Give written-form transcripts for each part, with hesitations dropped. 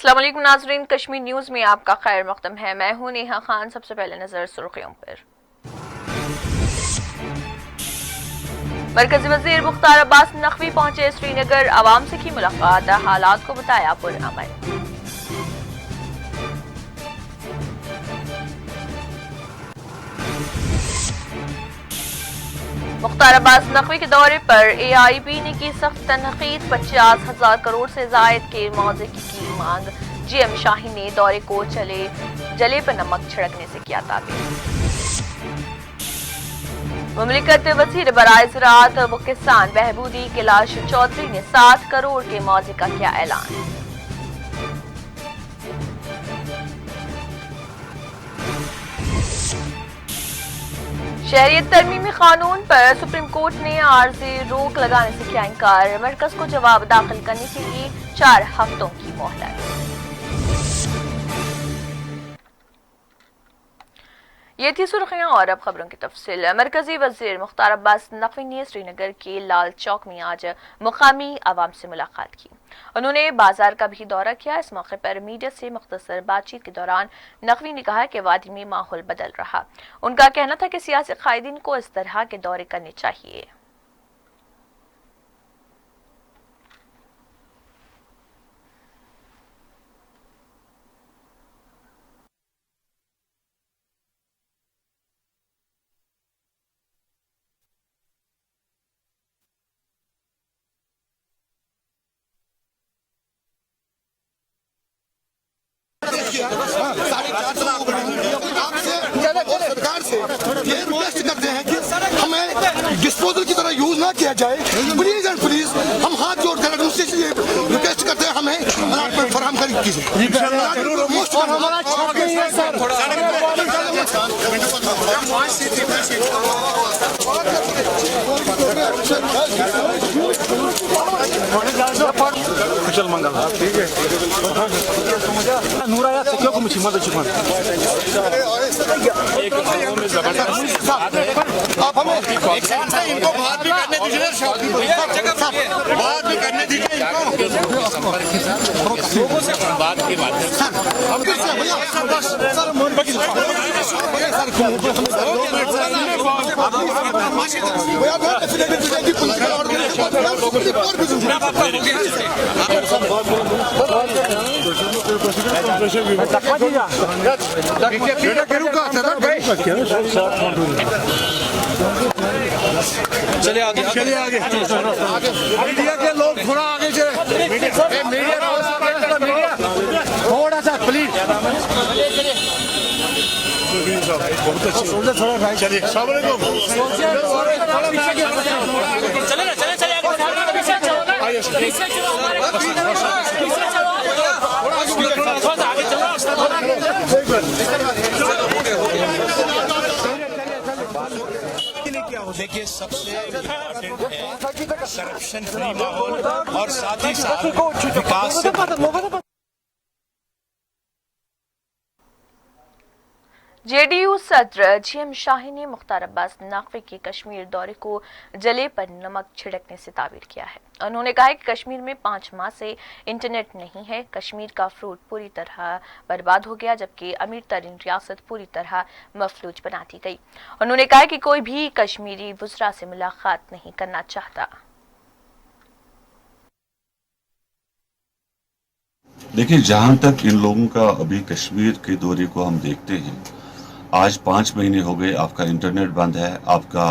अस्सलाम वालेकुम नाज़रीन, कश्मीर न्यूज़ में आपका खैर मक़दम है। मैं हूं नेहा खान। सबसे पहले नजर सुर्खियों पर। मरकजी वज़ीर मुख्तार अब्बास नकवी पहुंचे श्रीनगर, आवाम से की मुलाकात, हालात को बताया पुरअमन। मुख्तार अब्बास नकवी के दौरे पर AIB ने की सख्त तनकीद, 50,000 करोड़ से जायद के मुआवजे की मांग। GM शाहीन ने दौरे को जले पर नमक छिड़कने से किया ताबीर। मुमलिकत वज़ीर बराए ज़राअत व किसान बहबूदी कैलाश चौधरी ने 7 करोड़ के मुआवजे का किया ऐलान। शहरियत तरमीमी कानून पर सुप्रीम कोर्ट ने आर्जी रोक लगाने से किया इनकार, मरकज को जवाब दाखिल करने के लिए 4 हफ्तों की मोहलत। ये थी सुर्खियां और अब खबरों की तफसील। मरकजी वज़ीर मुख्तार अब्बास नकवी ने श्रीनगर के लाल चौक में आज मुकामी आवाम से मुलाकात की। उन्होंने बाजार का भी दौरा किया। इस मौके पर मीडिया से मुख्तसर बातचीत के दौरान नकवी ने कहा कि वादी में माहौल बदल रहा। उनका कहना था कि सियासी कायदीन को इस तरह के दौरे करने चाहिए। सरकार से ये रिक्वेस्ट करते हैं कि हमें डिस्पोजल की तरह यूज ना किया जाए। प्लीज एंड प्लीज हम हाथ जोड़कर एडमिनिस्ट्रेशन से रिक्वेस्ट करते हैं, हमें अलाटमेंट फराहम कर कीजिए। कुशल मंगल ठीक है नूरा या क्यों को मुझे मदद चुका एक में जबरदस्त आप हमें इनको बात भी करने दीजिए, बात भी करने दीजिए लोगों से बात की बात चलिए आगे मीडिया के लोग थोड़ा आगे चले, मीडिया थोड़ा सा प्लीज। बहुत अच्छे थोड़ा चलिए देखिए सबसे इम्पोर्टेंट है करप्शन फ्री माहौल और साथ ही साथ विकास से। JDU सदर GM शाहीन ने मुख्तार अब्बास नकवी के कश्मीर दौरे को जले पर नमक छिड़कने से ताबीर किया है। उन्होंने कहा कि कश्मीर में 5 माह से इंटरनेट नहीं है। कश्मीर का फ्रूट पूरी तरह बर्बाद हो गया, जबकि अमीर तरीन रियासत पूरी तरह मफलूज बना दी गई। उन्होंने कहा कि कोई भी कश्मीरी वुज़रा से मुलाकात नहीं करना चाहता। देखिए, जहां तक इन लोगों का अभी कश्मीर के दौरे को हम देखते हैं, आज 5 महीने हो गए, आपका इंटरनेट बंद है, आपका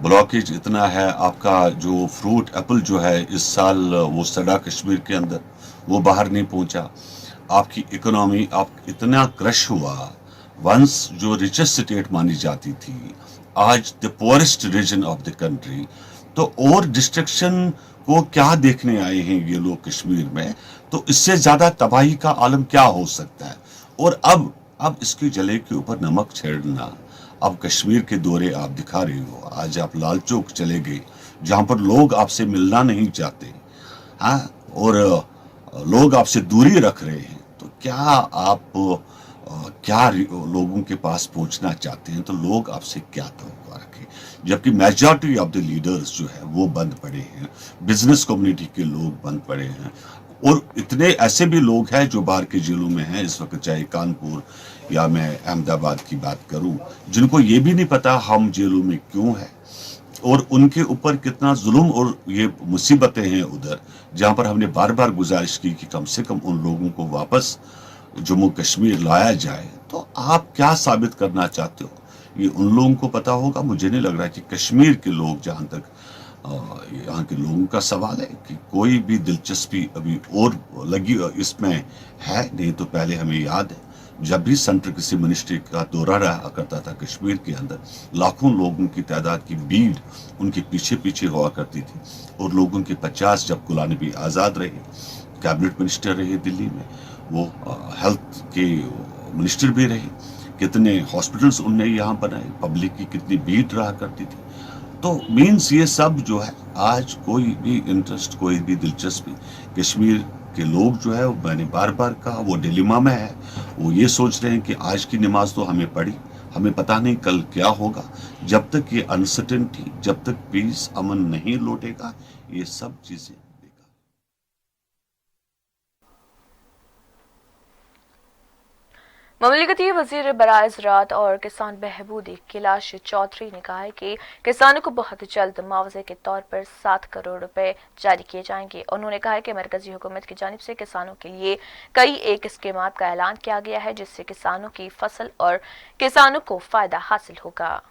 ब्लॉकेज इतना है, आपका जो फ्रूट एप्पल जो है इस साल वो सड़ा कश्मीर के अंदर, वो बाहर नहीं पहुंचा। आपकी इकोनॉमी आप इतना क्रश हुआ, वंस जो रिचेस्ट स्टेट मानी जाती थी, आज the poorest region of the country. तो और डिस्ट्रक्शन को क्या देखने आए हैं ये लोग कश्मीर में? तो इससे ज्यादा तबाही का आलम क्या हो सकता है? और अब इसके जले के ऊपर नमक छेड़ना। अब कश्मीर के दौरे आप दिखा रहे हो, आज आप लाल चौक चले गए जहां पर लोग आपसे मिलना नहीं चाहते, हाँ, और लोग आपसे दूरी रख रहे हैं। तो क्या आप लोगों के पास पहुंचना चाहते हैं? तो लोग आपसे क्या तवक्को रखें? जबकि मेजॉरिटी ऑफ द लीडर्स जो है वो बंद पड़े हैं, बिजनेस कम्युनिटी के लोग बंद पड़े हैं, और इतने ऐसे भी लोग हैं जो बाहर के जेलों में हैं इस वक्त, चाहे कानपुर या मैं अहमदाबाद की बात करूं, जिनको ये भी नहीं पता हम जेलों में क्यों हैं और उनके ऊपर कितना जुल्म और ये मुसीबतें हैं उधर, जहां पर हमने बार बार गुजारिश की कि कम से कम उन लोगों को वापस जम्मू कश्मीर लाया जाए। तो आप क्या साबित करना चाहते हो, ये उन लोगों को पता होगा। मुझे नहीं लग रहा कि कश्मीर के लोग, जहां तक यहाँ के लोगों का सवाल है, कि कोई भी दिलचस्पी अभी और लगी इसमें है नहीं। तो पहले हमें याद है जब भी सेंटर किसी मिनिस्ट्री का दौरा रहा करता था कश्मीर के अंदर, लाखों लोगों की तादाद की भीड़ उनके पीछे पीछे हुआ करती थी और लोगों के 50 जब गुलाम नबी आज़ाद रहे, कैबिनेट मिनिस्टर रहे दिल्ली में, वो हेल्थ के मिनिस्टर भी रहे, कितने हॉस्पिटल्स उनने यहाँ बनाए, पब्लिक की कितनी भीड़ रहा करती थी। तो मीन्स ये सब जो है आज कोई भी इंटरेस्ट, कोई भी दिलचस्पी, कश्मीर के लोग जो है, मैंने बार बार कहा, वो डिलेमा में है। वो ये सोच रहे हैं कि आज की नमाज तो हमें पढ़ी, हमें पता नहीं कल क्या होगा। जब तक ये अनसर्टेनिटी, जब तक पीस, अमन नहीं लौटेगा, ये सब चीजें ममलिकती वजीर बराए ज़राअत और किसान बहबूद कैलाश चौधरी ने कहा है कि किसानों को बहुत जल्द मुआवजे के तौर पर 7 करोड़ रुपए जारी किए जाएंगे। उन्होंने कहा है कि मरकजी हुकूमत की जानिब से किसानों के लिए कई एक स्कीमात का ऐलान किया गया है, जिससे किसानों की फसल और किसानों को फायदा हासिल होगा।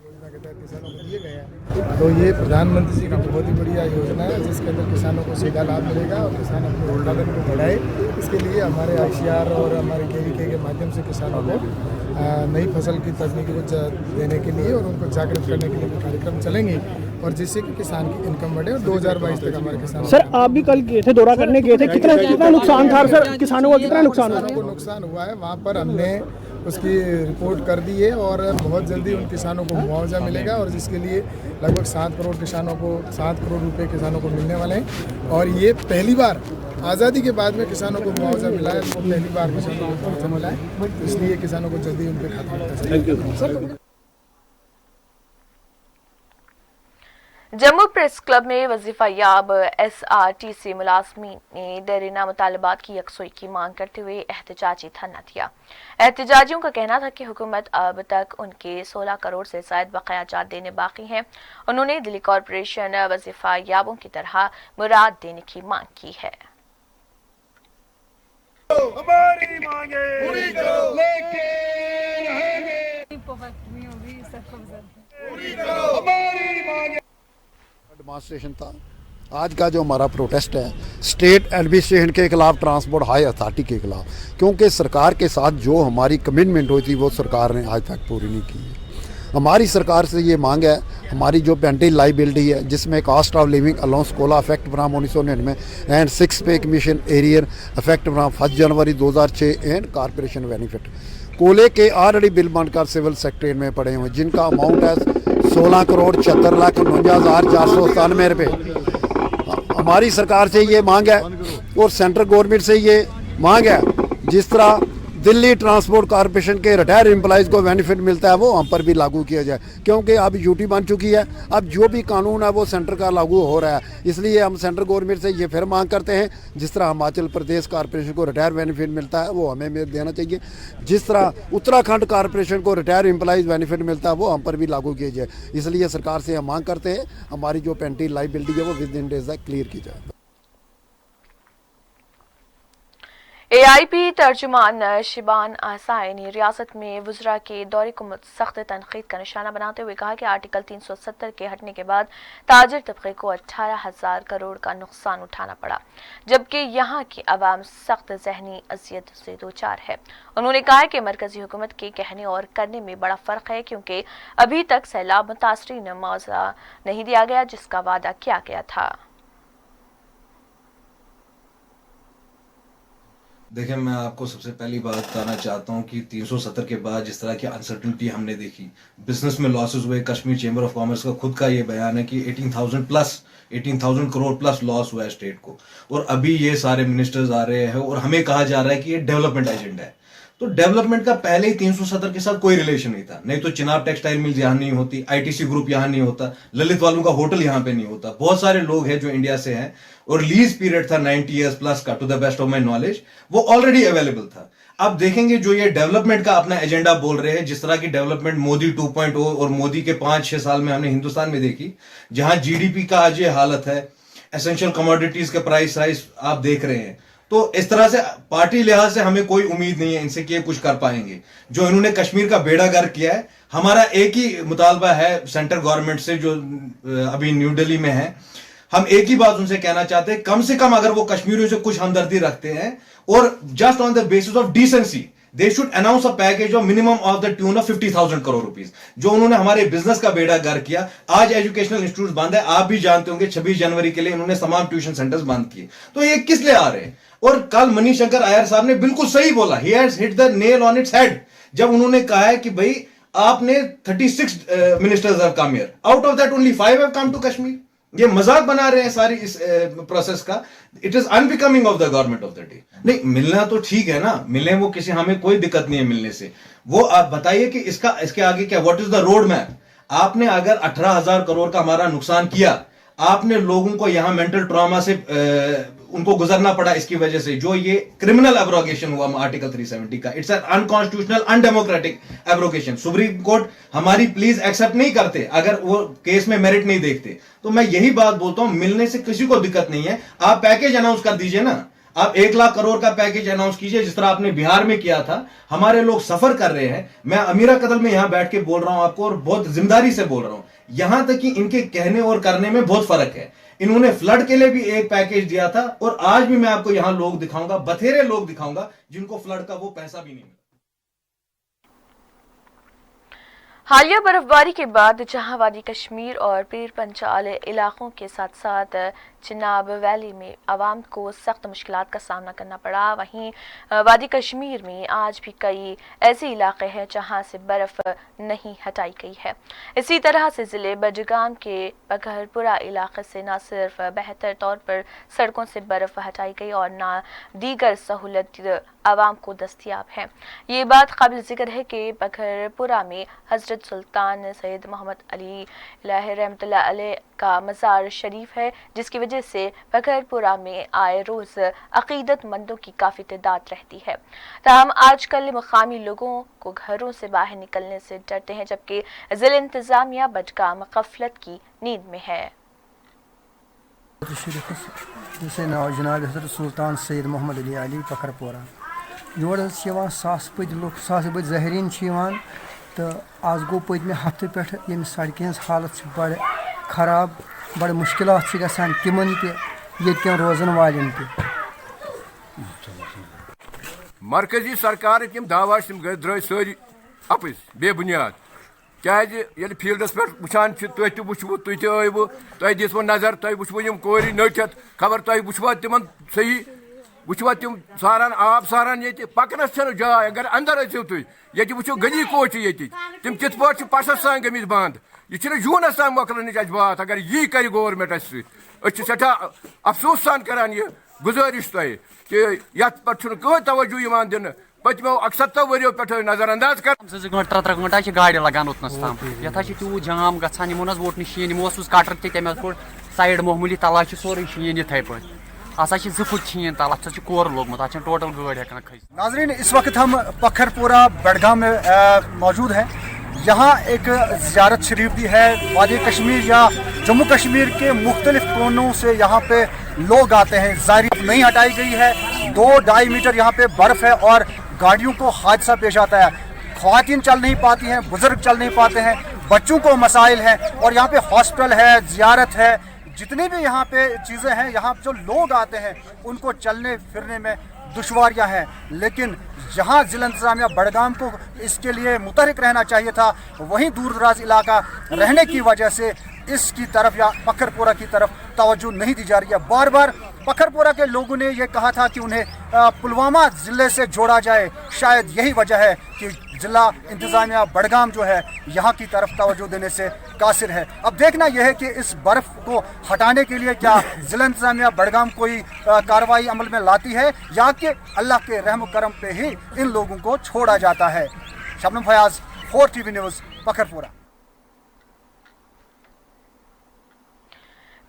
योजना के तहत किसानों को दिए गए हैं, तो ये प्रधानमंत्री जी की बहुत ही बढ़िया योजना है, जिसके अंदर किसानों को सीधा लाभ मिलेगा और किसान अपने उत्पादन को बढ़ाए। इसके लिए हमारे ICR और हमारे KVK के माध्यम से किसानों को नई फसल की तकनीकी को देने के लिए और उनको जागरूक करने के लिए भी कार्यक्रम चलेंगे, और जिससे कि किसान की इनकम बढ़े और 2022 तक हमारे किसान। सर आप भी कल गए थे, दौरा करने गए थे, कितना नुकसान था सर किसानों का, कितना नुकसान हुआ है वहाँ पर हमने उसकी रिपोर्ट कर दी है और बहुत जल्दी उन किसानों को मुआवजा मिलेगा, और जिसके लिए लगभग 7 करोड़ किसानों को 7 करोड़ रुपए किसानों को मिलने वाले हैं। और ये पहली बार आज़ादी के बाद में किसानों को मुआवजा मिला है, तो पहली बार किसानों को मुआवजा मिला है, तो इसलिए किसानों को जल्दी उनके खाते में। जम्मू प्रेस क्लब में वजीफा याब SRTC मुलाजमीन ने देरीना मुतालबात की यकसुई की मांग करते हुए एहतजाजी धरना दिया। एहतजाजियों का कहना था कि हुकूमत अब तक उनके 16 करोड़ से ज़ायद बकाया जात देने बाकी हैं। उन्होंने दिल्ली कॉरपोरेशन वजीफा याबों की तरह मुराद देने की मांग की है। हमारी मांगे पूरी करो, डेमोन्स्ट्रेशन था। आज का जो हमारा प्रोटेस्ट है स्टेट एडमिनिस्ट्रेशन के खिलाफ, ट्रांसपोर्ट हाई अथॉरिटी के खिलाफ, क्योंकि सरकार के साथ जो हमारी कमिटमेंट हुई थी वो सरकार ने आज तक पूरी नहीं की है। हमारी सरकार से ये मांग है, हमारी जो पेंटिंग लाइबिलिटी है जिसमें cost of living allowance Cola affect from 1999 and 6 पे commission arrear affect from 1 January 2006 and corporation benefit कोले के ऑलरेडी बिल बनकर सिविल सेक्रेटरीट में पड़े हुए, जिनका अमाउंट है 16 करोड़ 76,49,497 रुपये। हमारी सरकार से ये मांग है और सेंट्रल गवर्नमेंट से ये मांग है, जिस तरह दिल्ली ट्रांसपोर्ट कॉरपोरेशन के रिटायर एम्प्लॉइज़ को बेनिफिट मिलता है वो हम पर भी लागू किया जाए, क्योंकि अब यूटी बन चुकी है। अब जो भी कानून है वो सेंटर का लागू हो रहा है, इसलिए हम सेंट्रल गवर्नमेंट से ये फिर मांग करते हैं, जिस तरह हिमाचल प्रदेश कॉरपोरेशन को रिटायर बेनिफिट मिलता है वो हमें देना चाहिए, जिस तरह उत्तराखंड कॉरपोरेशन को रिटायर एम्प्लॉइज़ बेनिफिट मिलता है वो हम पर भी लागू किया जाए। इसलिए सरकार से हम मांग करते हैं हमारी जो पेंटिंग लाइबिलिटी है वो विद इन डेज क्लियर की जाए। AIP तर्जुमान शिबान आसाई ने रियासत में वज़रा के दौरे को सख्त तनकीद का निशाना बनाते हुए कहा कि आर्टिकल 370 के हटने के बाद ताजिर तबके को 18,000 करोड़ का नुकसान उठाना पड़ा, जबकि यहाँ की आवाम सख्त जहनी अजियत से दोचार है। उन्होंने कहा कि मरकजी हुकूमत के कहने और करने में बड़ा फ़र्क है, क्योंकि अभी तक सैलाब मुतासरीन मुआवजा नहीं दिया गया जिसका वादा किया गया था। देखिए, मैं आपको सबसे पहली बात बताना चाहता हूँ कि 370 के बाद जिस तरह की अनसर्टनिटी हमने देखी, बिजनेस में लॉसेस हुए। कश्मीर चेंबर ऑफ कॉमर्स का खुद का ये बयान है कि 18,000 करोड़ प्लस लॉस हुआ है स्टेट को, और अभी ये सारे मिनिस्टर्स आ रहे हैं और हमें कहा जा रहा है कि ये डेवलपमेंट एजेंडा है। तो डेवलपमेंट का पहले ही 370 के साथ कोई रिलेशन नहीं था। नहीं तो चिनाब टेक्सटाइल मिल्स यहां नहीं होती, आईटीसी ग्रुप यहां नहीं होता, ललित वालों का होटल यहां पे नहीं होता। बहुत सारे लोग हैं जो इंडिया से हैं और लीज पीरियड था 90 इयर्स प्लस का, to the best of my knowledge, वो ऑलरेडी अवेलेबल था। अब देखेंगे जो ये डेवलपमेंट का अपना एजेंडा बोल रहे हैं, जिस तरह की डेवलपमेंट मोदी 2.0 और मोदी के 5-6 साल में हमने हिंदुस्तान में देखी, जहां जीडीपी का आज ये हालत है, एसेंशियल कमोडिटीज के प्राइस राइज आप देख रहे हैं। तो इस तरह से पार्टी लिहाज से हमें कोई उम्मीद नहीं है इनसे कि ये कुछ कर पाएंगे। जो इन्होंने कश्मीर का बेड़ा गर्क किया है, हमारा एक ही मुतालबा है सेंट्रल गवर्नमेंट से जो अभी न्यू दिल्ली में है, हम एक ही बात उनसे कहना चाहते हैं, कम से कम अगर वो कश्मीरियों से कुछ हमदर्दी रखते हैं और just on the basis of decency they should announce a package of minimum of the tune of 50,000 crore rupees. जो उन्होंने हमारे बिजनेस का बेड़ा गर्क किया, आज एजुकेशनल इंस्टीट्यूट बंद है, आप भी जानते होंगे 26 जनवरी के लिए इन्होंने तमाम ट्यूशन सेंटर्स बंद किए। तो ये किस लिए आ रहे हैं? और कल मनीशंकर अय्यर साहब ने बिल्कुल सही बोला, he has hit the nail on its head, जब उन्होंने कहा है कि भाई आपने 36 ministers have come here, out of that only 5 have come to Kashmir. ये मजाक बना रहे हैं सारी इस प्रोसेस का। It is unbecoming of the government of the day. नहीं, मिलना तो ठीक है ना, मिले वो किसी, हमें कोई दिक्कत नहीं है मिलने से। वो आप बताइए कि इसके आगे क्या, what is the road map? आपने अगर 18,000 करोड़ का हमारा नुकसान किया, आपने लोगों को यहां मेंटल ट्रॉमा से उनको गुजरना पड़ा इसकी वजह से, जो ये क्रिमिनल एब्रोगेशन हुआ आर्टिकल 370 का, it's an unconstitutional undemocratic abrogation. Supreme court हमारी प्लीज एक्सेप्ट नहीं करते अगर वो केस में मेरिट नहीं देखते। तो मैं यही बात बोलता हूं, मिलने से किसी को दिक्कत नहीं है, आप पैकेज अनाउंस कर दीजिए ना, आप 1 लाख करोड़ का पैकेज अनाउंस कीजिए जिस तरह आपने बिहार में किया था। हमारे लोग सफर कर रहे हैं, मैं अमीरा कदल में यहां बैठ के बोल रहा हूं आपको, और बहुत जिम्मेदारी से बोल रहा हूं, यहां तक कि इनके कहने और करने में बहुत फर्क है। इन्होंने फ्लड के लिए भी एक पैकेज दिया था, और आज भी मैं आपको यहां लोग दिखाऊंगा, बथेरे लोग दिखाऊंगा जिनको फ्लड का वो पैसा भी नहीं मिला। हालिया बर्फबारी के बाद जहां वादी कश्मीर और पीर पंजाल इलाकों के साथ साथ चिनाब वैली में आवाम को सख्त मुश्किलात का सामना करना पड़ा, वहीं वादी कश्मीर में आज भी कई ऐसे इलाके हैं जहां से बर्फ़ नहीं हटाई गई है। इसी तरह से ज़िले बडगाम के बघरपुरा इलाके से न सिर्फ बेहतर तौर पर सड़कों से बर्फ़ हटाई गई और न दीगर सहूलत आवाम को दस्तियाब है। ये बात काबिल ज़िक्र है कि बघरपुरा में हज़रत सुल्तान सैयद मोहम्मद अली रहमतुल्लाह अलैह का मज़ार शरीफ है, जिसकी वजह से बघरपुरा में आए रोज़ अक़ीदतमंदों की काफ़ी तादाद रहती है। ताहम आजकल मकामी लोगों को घरों से बाहर निकलने से डरते हैं, जबकि ज़िला इंतज़ामिया बडगाम गफलत की नींद में है। नाव जनाब हज़रत सुल्तान सैयद मोहम्मद अली बघरपुरा योर सास बद लुक सास बद ज़ाहिरीन तो आज गो पदमे हफ्ते पे ये सड़कें हज हालत बड़ खराब, बड़ मुश्किलात गसान तिमन ते रोजन वालें ते। मरकजी सरकार यम दावा द्राय सारी अपज बेबुनियाद, क्या फील्डस पे वुचान तुह वुचव तुह तयव तुह दिसव नजर तुह वुचव यम कोर नठित खबर तुह वुचवा तिमन सही वुचवा तिम सारान आब सारान ये पकनस जाय, अगर अंदर अचो तुह ये वुचो गली कोच ये तिम कित पे पशस सान गमित बंद, यह जूनस तान मकलन बात। अगर यी कर गवर्नमेंट सठा अफसोस सान करान ये गुजारिश तुह कि ये पे कह तवज्जो दिन पत्मो 71 वरियो पे नजर अंदाज कर 2 घंटे 3 घंटे गाड़ी लगान उतनस तम ये तूत जाम गसान यमो वोट नी शीन यमो कटर तमें कोर साइड मामूली तला सोरे शीन इथे पे असा 2 फुट शीन तल अत कोर लोगमुत अत टोटल गाड़ी हेकान खस। नाजरीन, इस वक्त हम बघरपुरा बडगाम में मौजूद हैं। यहाँ एक ज़ियारत शरीफ भी है। वादी कश्मीर या जम्मू कश्मीर के मुख्तलिफ कोनों से यहाँ पे लोग आते हैं। जारी नहीं हटाई गई है, 2-2.5 मीटर यहाँ पे बर्फ़ है और गाड़ियों को हादसा पेश आता है। ख़वातीन चल नहीं पाती हैं, बुजुर्ग चल नहीं पाते हैं, बच्चों को मसाइल हैं, और यहाँ पे हॉस्पिटल है, ज़ियारत है, जितनी भी यहाँ पे चीज़ें हैं, यहाँ जो लोग आते हैं उनको चलने फिरने में दुश्वारियाँ हैं। लेकिन जहाँ ज़िला इंतज़ामिया बडगाम को इसके लिए मुतहरिक रहना चाहिए था, वहीं दूर दराज इलाका रहने की वजह से इसकी तरफ या बघरपुरा की तरफ तवज्जो नहीं दी जा रही है। बार बार बघरपुरा के लोगों ने यह कहा था कि उन्हें पुलवामा ज़िले से जोड़ा जाए। शायद यही वजह है कि जिला इंतजामिया बडगाम जो है यहाँ की तरफ तवज्जो देने से कासिर है। अब देखना यह है कि इस बर्फ को हटाने के लिए क्या जिला इंतजामिया बडगाम कोई कार्रवाई अमल में लाती है या कि अल्लाह के रहम करम पे ही इन लोगों को छोड़ा जाता है। Shabnam Fayaz, 4TV news, Bakharpura.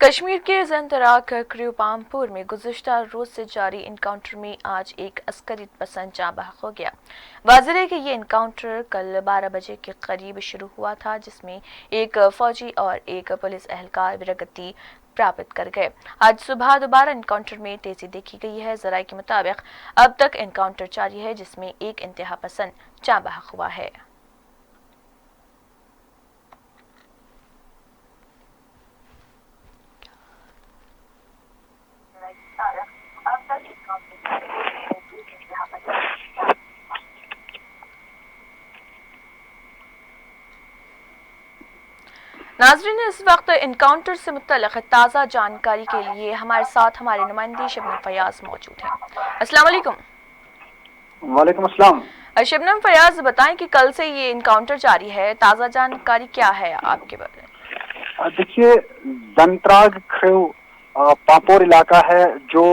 कश्मीर के जंतरा क्रूपामपुर में गुज़िश्ता रोज से जारी इनकाउंटर में आज एक अस्करी पसंद जाँ बहक हो गया। वाज़ेह है कि ये इनकाउंटर कल 12 बजे के करीब शुरू हुआ था, जिसमें एक फौजी और एक पुलिस एहलकार वीरगति प्राप्त कर गए। आज सुबह दोबारा इनकाउंटर में तेजी देखी गई है। ज़राए के मुताबिक अब तक इनकाउंटर जारी है, जिसमें एक इंतहा पसंद जाँ बहक हुआ है। नाज़रीन, इस वक्त इनकाउंटर से मुतल्लिक़ ताज़ा जानकारी के लिए हमारे साथ हमारे नुमाइंदे शबनम फयाज मौजूद हैं। अस्सलाम वालेकुम। वालेकुम अस्सलाम। शबनम फयाज, बताएं कि कल से ये इनकाउंटर जारी है, ताज़ा जानकारी क्या है आपके बारे में? देखिए, जंतराग ख्रेव पापोर इलाका है जो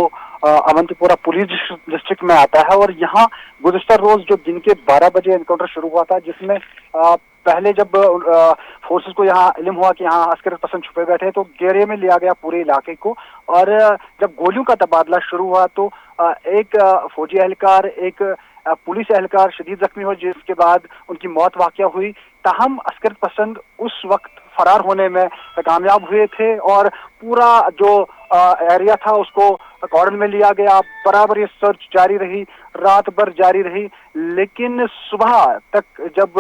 अवंतीपुरा पुलिस डिस्ट्रिक्ट में आता है और यहाँ गुज़िश्ता रोज जो दिन के 12 बजे इनकाउंटर शुरू हुआ था, जिसमें पहले जब फोर्सेस को यहाँ इल्म हुआ कि यहाँ अस्कर पसंद छुपे बैठे तो घेरे में लिया गया पूरे इलाके को। और जब गोलियों का तबादला शुरू हुआ तो एक फौजी एहलकार, एक पुलिस एहलकार शदीद जख्मी हुए, जिसके बाद उनकी मौत वाक़या हुई। ताहम अस्कर पसंद उस वक्त फरार होने में कामयाब हुए थे और पूरा जो एरिया था उसको कॉर्डन में लिया गया। बराबर ये सर्च जारी रही, रात भर जारी रही, लेकिन सुबह तक जब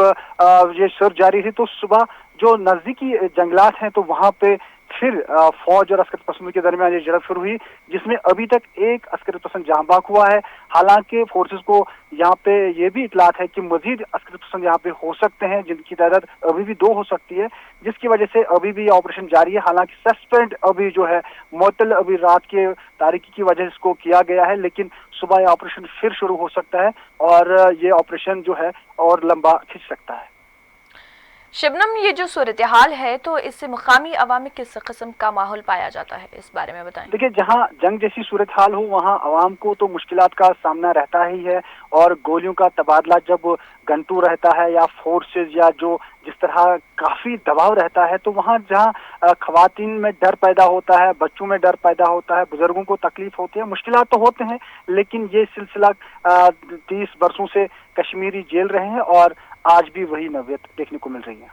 ये सर्च जारी रही तो सुबह जो नजदीकी जंगलात हैं तो वहां पे फिर फौज और अस्कर पसंद के दरमियान ये झड़प शुरू हुई, जिसमें अभी तक एक अस्कर पसंद जाँ बाक हुआ है। हालांकि फोर्सेस को यहाँ पे ये भी इतलात है कि मजीद अस्कर पसंद यहाँ पे हो सकते हैं, जिनकी तादाद अभी भी 2 हो सकती है, जिसकी वजह से अभी भी ऑपरेशन जारी है। हालांकि सस्पेंड अभी जो है मुअत्तल अभी रात के तारीकी की वजह से इसको किया गया है, लेकिन सुबह ये ऑपरेशन फिर शुरू हो सकता है और ये ऑपरेशन जो है और लंबा खिंच सकता है। शबनम, ये जो सूरत हाल है तो इससे मुकामी अवाम में किस किस्म का माहौल पाया जाता है, इस बारे में बताएं। देखिए, जहां जंग जैसी सूरत हाल हो वहां अवाम को तो मुश्किलात का सामना रहता ही है और गोलियों का तबादला जब घंटों रहता है या फोर्सेस या जो जिस तरह काफी दबाव रहता है तो वहां जहां खवातीन में डर पैदा होता है, बच्चों में डर पैदा होता है, बुजुर्गों को तकलीफ होती है, मुश्किलात तो होते हैं, लेकिन ये सिलसिला 30 बरसों से कश्मीरी झेल रहे हैं और आज भी वही नौबत देखने को मिल रही है।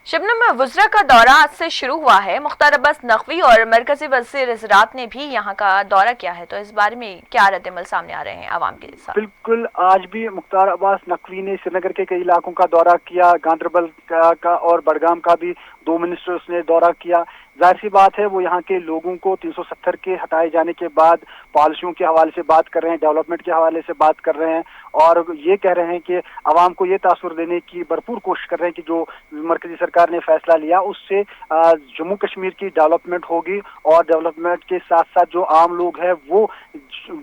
शबनम, वज़रा का दौरा आज से शुरू हुआ है। मुख्तार अब्बास नकवी और मरकजी वज़ीर ज़राअत ने भी यहाँ का दौरा किया है, तो इस बारे में क्या रद्द-ए-अमल सामने आ रहे हैं आवाम के साथ? बिल्कुल, आज भी मुख्तार अब्बास नकवी ने श्रीनगर के कई इलाकों का दौरा किया, गांदरबल का और बडगाम का भी 2 मिनिस्टर्स ने दौरा किया। जाहिर सी बात है वो यहाँ के लोगों को 370 के हटाए जाने के बाद पॉलिसियों के हवाले से बात कर रहे हैं, डेवलपमेंट के हवाले से बात कर रहे हैं और ये कह रहे हैं कि आवाम को ये तासुर देने की भरपूर कोशिश कर रहे हैं कि जो मरकजी सरकार ने फैसला लिया उससे जम्मू कश्मीर की डेवलपमेंट होगी और डेवलपमेंट के साथ साथ जो आम लोग हैं वो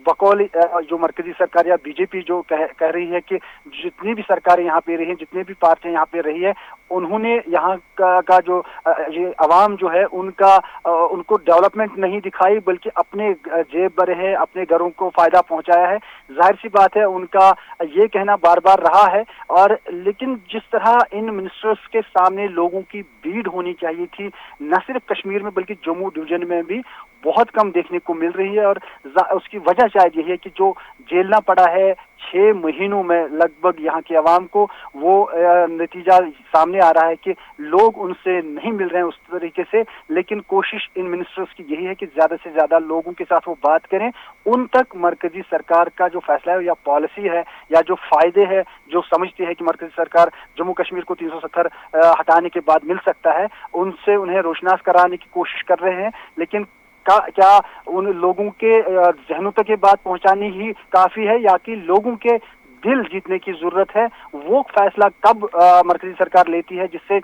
बकौल जो मरकजी सरकार या बीजेपी जो कह रही है कि जितनी भी सरकारें यहाँ पे रही हैं, जितनी भी पार्टियां यहाँ पे रही है, उन्होंने यहाँ का जो ये आवाम जो है उनको डेवलपमेंट नहीं दिखाई बल्कि अपने जेब भरे है, अपने घरों को फायदा पहुंचाया है। जाहिर सी बात है उनका ये कहना बार बार रहा है और लेकिन जिस तरह इन मिनिस्टर्स के सामने लोगों की भीड़ होनी चाहिए थी, न सिर्फ कश्मीर में बल्कि जम्मू डिवीजन में भी बहुत कम देखने को मिल रही है और उसकी वजह शायद यही है कि जो झेलना पड़ा है 6 महीनों में लगभग यहाँ की आवाम को, वो नतीजा सामने आ रहा है कि लोग उनसे नहीं मिल रहे हैं उस तरीके से। लेकिन कोशिश इन मिनिस्टर्स की यही है कि ज्यादा से ज्यादा लोगों के साथ वो बात करें, उन तक मरकजी सरकार का जो फैसला है या पॉलिसी है या जो फायदे है जो समझती है कि मरकजी सरकार जम्मू कश्मीर को 370 हटाने के बाद मिल सकता है, उनसे उन्हें रोशनास कराने की कोशिश कर रहे हैं। लेकिन क्या उन लोगों के जहनों तक ये बात पहुंचानी ही काफी है या कि लोगों के दिल जीतने की जरूरत है? वो फैसला कब मरकजी सरकार लेती है जिससे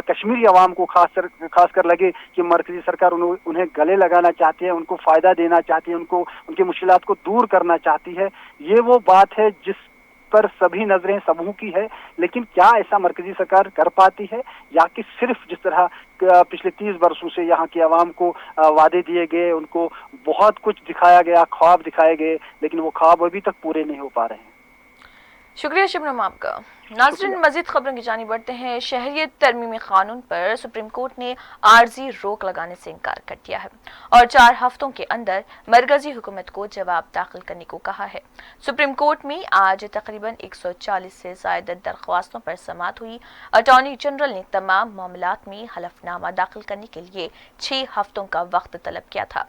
कश्मीरी अवाम को खासकर लगे कि मरकजी सरकार उन्हें गले लगाना चाहती है, उनको फायदा देना चाहती है, उनकी मुश्किलात को दूर करना चाहती है। ये वो बात है जिस पर सभी नजरें समूह की है, लेकिन क्या ऐसा मरकजी सरकार कर पाती है, या कि सिर्फ जिस तरह पिछले 30 वर्षों से यहाँ की आवाम को वादे दिए गए, उनको बहुत कुछ दिखाया गया, ख्वाब दिखाए गए, लेकिन वो ख्वाब अभी तक पूरे नहीं हो पा रहे हैं। शुक्रिया शबनम आपका। नाज़रीन, मजीद खबरों की जानी बढ़ते हैं। शहरियत तरमीमी कानून पर सुप्रीम कोर्ट ने आर्जी रोक लगाने से इनकार कर दिया है और 4 हफ्तों के अंदर मरकजी हुकूमत को जवाब दाखिल करने को कहा है। सुप्रीम कोर्ट में आज तकरीबन 140 से ज़ायद दरख्वास्तों पर समाअत हुई। अटॉर्नी जनरल ने तमाम मामलात में हलफनामा दाखिल करने के लिए 6 हफ्तों का वक्त तलब किया था।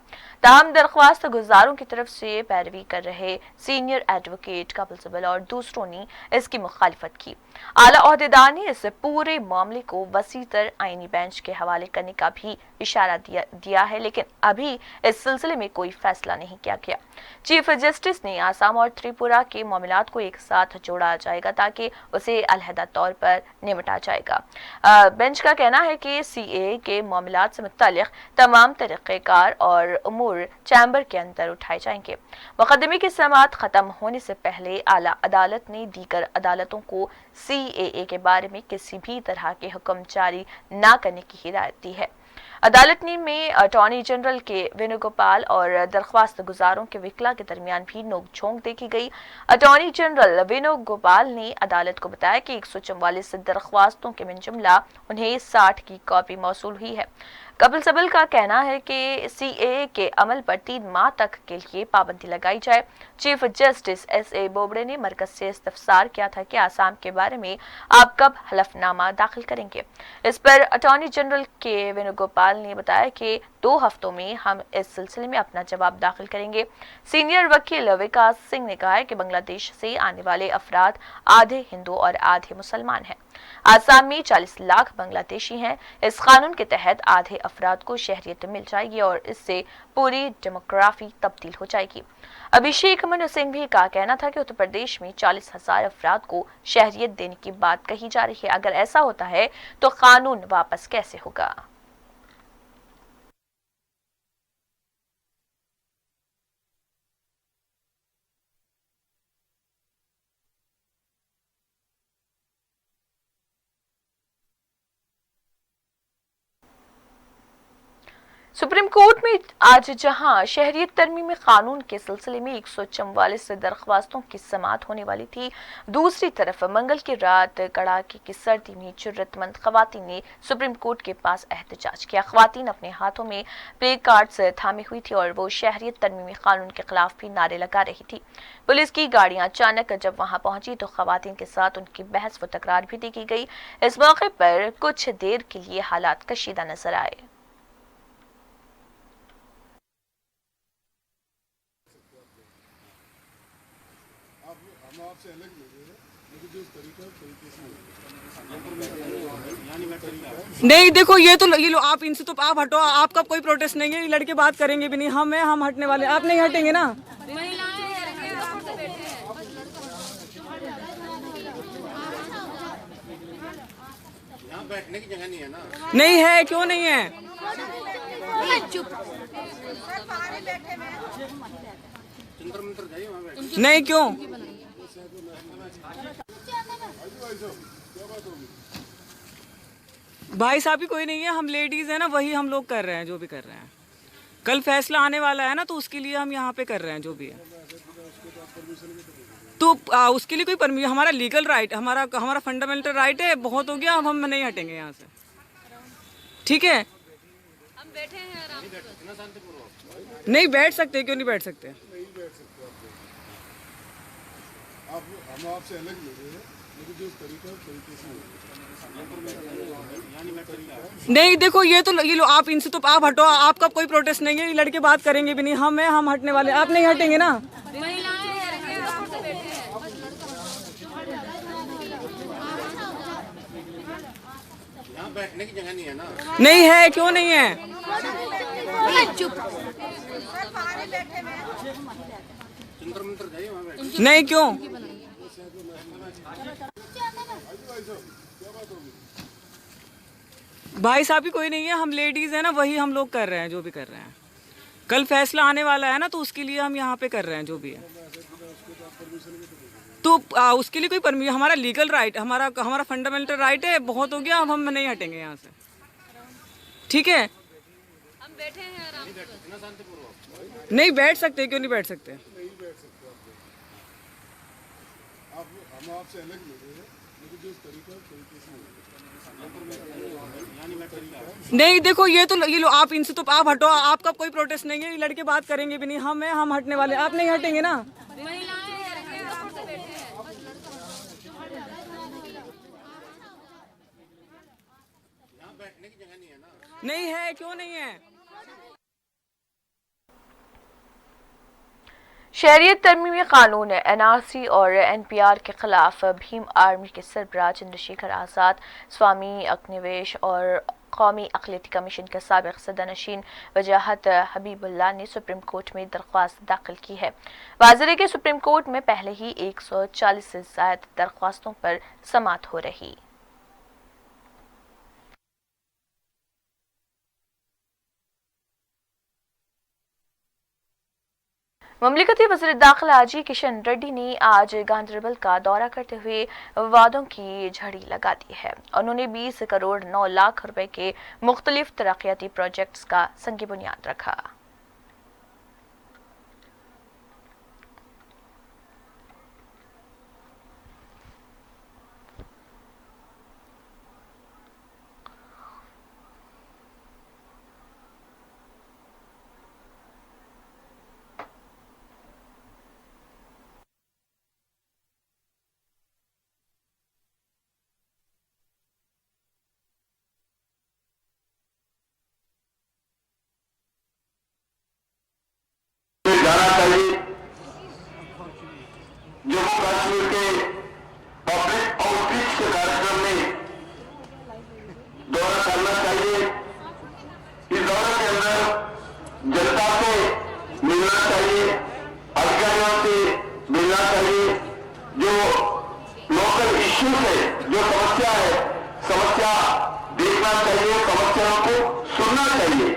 ताहम दरख्वास्त गुजारों की तरफ से पैरवी कर रहे सीनियर एडवोकेट कपिल सिब्बल और दूसरों ने इसकी मुखालिफत की। आला ओहदेदार ने इस पूरे मामले को वसीतर आईनी बेंच के हवाले करने का भी इशारा दिया है, लेकिन अभी इस सिलसिले में कोई फैसला नहीं किया गया। चीफ जस्टिस ने आसाम और त्रिपुरा के मामलात को एक साथ जोड़ा जाएगा ताकि उसे अलहदा तौर पर निपटा जाएगा। बेंच का कहना है कि सीएए के मामलात से मुत्तल्लिक़ तमाम तरीक़ेकार और उमूर चैम्बर के अंदर उठाए जाएंगे। मुकदमे की समाअत खत्म होने से पहले आला अदालत ने दीगर अदालतों को सीएए के बारे में किसी भी तरह के हुक्म जारी न करने की हिदायत दी है। अदालत में अटॉर्नी जनरल के वेणुगोपाल और दरख्वास्त गुजारों के वकील के दरमियान भी नोकझोंक देखी गई। अटॉर्नी जनरल वेणुगोपाल ने अदालत को बताया कि 144 दरख्वास्तों के मिन जुमला उन्हें 60 की कॉपी मौसूल हुई है। कपिल सिब्बल का कहना है कि सीएए के अमल पर 3 माह तक के लिए पाबंदी लगाई जाए। चीफ जस्टिस एसए बोबड़े ने मरकज से इस्तफसार किया था कि आसाम के बारे में आप कब हलफनामा दाखिल करेंगे। इस पर अटॉर्नी जनरल के वेणुगोपाल ने बताया कि 2 हफ्तों में हम इस सिलसिले में अपना जवाब दाखिल करेंगे। सीनियर वकील विकास सिंह ने कहा है कि बांग्लादेश से आने वाले अफराद आधे हिंदू और आधे मुसलमान हैं। आसाम में 40 लाख बांग्लादेशी हैं। इस कानून के तहत आधे अफराद को शहरियत मिल जाएगी और इससे पूरी डेमोग्राफी तब्दील हो जाएगी। अभिषेक मनु सिंघवी का कहना था कि उत्तर प्रदेश में 40,000 अफराद को शहरियत देने की बात कही जा रही है। अगर ऐसा होता है तो कानून वापस कैसे होगा। सुप्रीम कोर्ट में आज जहां शहरियत तरमीमी कानून के सिलसिले में 144 दरख्वास्तों की समाअत होने वाली थी, दूसरी तरफ मंगल की रात कड़ाके की सर्दी में जरूरतमंद खवातीन ने सुप्रीम कोर्ट के पास एहतजाज किया। खवातीन अपने हाथों में प्ले कार्ड्स थामे हुई थी और वो शहरियत तरमीमी कानून के खिलाफ भी नारे लगा रही थी। पुलिस की गाड़ियां अचानक जब वहां पहुंची तो खवातीन के साथ उनकी बहस व तकरार भी देखी गई। इस मौके पर कुछ देर के लिए हालात कशीदा नजर आए। नहीं देखो, ये लो आप इनसे तो आप हटो। आपका कोई प्रोटेस्ट नहीं है, ये लड़के बात करेंगे भी नहीं। हम हटने वाले, आप नहीं हटेंगे ना। बैठने की जगह नहीं है ना। नहीं है, क्यों नहीं है? नहीं, क्यों? भाई साहब भी कोई नहीं है, हम लेडीज है ना, वही हम लोग कर रहे हैं जो भी कर रहे हैं। कल फैसला आने वाला है ना, तो उसके लिए हम यहाँ पे कर रहे हैं जो भी है। तो उसके लिए कोई परमिशन, हमारा लीगल राइट, हमारा फंडामेंटल राइट है। बहुत हो गया, अब हम नहीं हटेंगे यहाँ से। ठीक है, हम बैठे हैं आराम से। नहीं बैठ सकते, क्यों नहीं बैठ सकते? हम आपसे अलग जो तरीका नहीं देखो, ये लो आप इनसे तो आप हटो। आपका कोई प्रोटेस्ट नहीं है, ये लड़के बात करेंगे भी नहीं। हम हटने वाले, आप नहीं हटेंगे ना। बैठने की जगह नहीं है ना। नहीं है, क्यों नहीं है? नहीं, क्यों? भाई साहब भी कोई नहीं है, हम लेडीज है ना, वही हम लोग कर रहे हैं जो भी कर रहे हैं। कल फैसला आने वाला है ना, तो उसके लिए हम यहाँ पे कर रहे हैं जो भी है। तो उसके लिए कोई परमिशन, हमारा लीगल राइट, हमारा फंडामेंटल राइट है, बहुत हो गया, अब हम नहीं हटेंगे यहाँ से, ठीक है। हम बैठे हैं आराम से। नहीं बैठ सकते, क्यों नहीं बैठ सकते? हम आपसे अलग लेकिन जिस तरीका नहीं देखो, ये लो आप इनसे तो आप हटो, आपका कोई प्रोटेस्ट नहीं है, ये लड़के बात करेंगे भी नहीं, हम हटने वाले, आप नहीं हटेंगे ना। नहीं है, क्यों नहीं है? शहरियत तरमीमी कानून NRC और NPR के खिलाफ भीम आर्मी के सरबराह चंद्रशेखर आज़ाद, स्वामी अग्निवेश और कौमी अक़लियती कमीशन के साबिक़ सदरनशीन वजाहत हबीबुल्लाह ने सुप्रीम कोर्ट में दरख्वास्त दाखिल की है। वाज़ेह है कि सुप्रीम कोर्ट में पहले ही 140 से ज़ायद दरख्वास्तों पर समाअत हो रही। ममलिकती वज़ीर दाखिला हाजी किशन रेड्डी ने आज गांधरबल का दौरा करते हुए वादों की झड़ी लगा दी है। उन्होंने 20 करोड़ 9 लाख रुपए के मुख्तलिफ तरक्याती प्रोजेक्ट्स का संग बुनियाद रखा। जाना चाहिए। जम्मू कश्मीर के पब्लिक आउटरीच के कार्यक्रम में दौरा करना चाहिए। इस दौरे के अंदर जनता से मिलना चाहिए, अधिकारियों से मिलना चाहिए, जो लोकल इश्यूज है, जो समस्या है, समस्या देखना चाहिए, समस्याओं को सुनना चाहिए,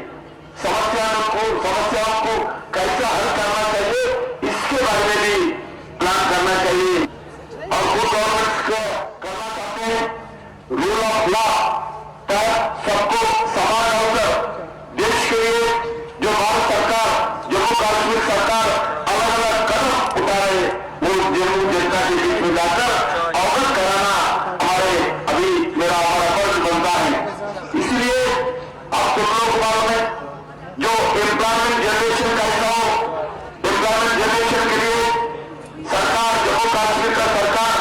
समस्याओं को कैसा हल करना चाहिए इसके बारे में भी प्लान करना चाहिए। और वो गवर्नमेंट को करना चाहते हैं रूल ऑफ लॉ तहत सबको समान अवसर देश के लिए। जो भारत सरकार, जम्मू कश्मीर सरकार अलग अलग कदम उठा रहे, वो जम्मू जनता के बीच में जाकर अवगत कराना हमारा फर्ज बनता है। इसलिए आप सब लोगों को मालूम है, जो एम्प्लॉयमेंट जनरेशन का हिस्सा हो, एम्प्लॉयमेंट जनरेशन के लिए सरकार, जम्मू कश्मीर का सरकार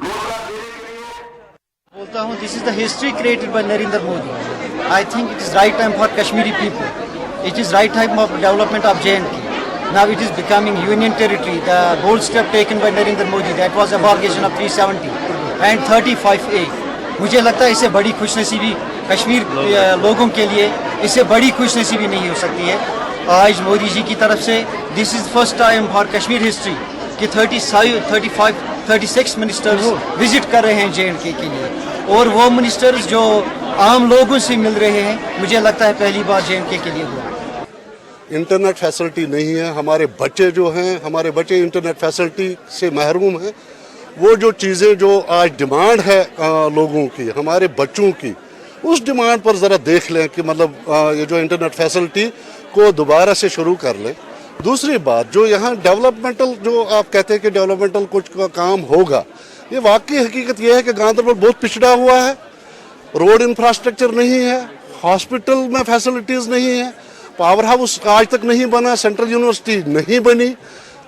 रोजगार देने के लिए बोलता हूँ, this is the history created by Narendra Modi. I think it is right time for Kashmiri people, it is right time of development of JNK। Now it is becoming union territory. The bold step taken by Narendra Modi, that was abrogation of 370 and 35A। मुझे लगता है इससे बड़ी खुशनसीबी कश्मीर लोगों के लिए इससे बड़ी खुशनसीबी नहीं हो सकती है। आज मोदी जी की तरफ से this is first time for Kashmir history कि 36 मिनिस्टर्स विजिट कर रहे हैं JNK के लिए, और वो मिनिस्टर्स जो आम लोगों से मिल रहे हैं, मुझे लगता है पहली बार JNK के लिए हुआ। इंटरनेट फैसिलिटी नहीं है, हमारे बच्चे जो हैं, हमारे बच्चे इंटरनेट फैसिलिटी से महरूम हैं। वो जो चीज़ें जो आज डिमांड है लोगों की, हमारे बच्चों की, उस डिमांड पर ज़रा देख लें कि मतलब ये जो इंटरनेट फैसिलिटी को दोबारा से शुरू कर लें। दूसरी बात, जो यहाँ डेवलपमेंटल, जो आप कहते हैं कि डेवलपमेंटल कुछ का काम होगा, ये वाकई हकीकत ये है कि गांधरबल बहुत पिछड़ा हुआ है। रोड इंफ्रास्ट्रक्चर नहीं है, हॉस्पिटल में फैसिलिटीज़ नहीं है, पावर हाउस आज तक नहीं बना, सेंट्रल यूनिवर्सिटी नहीं बनी।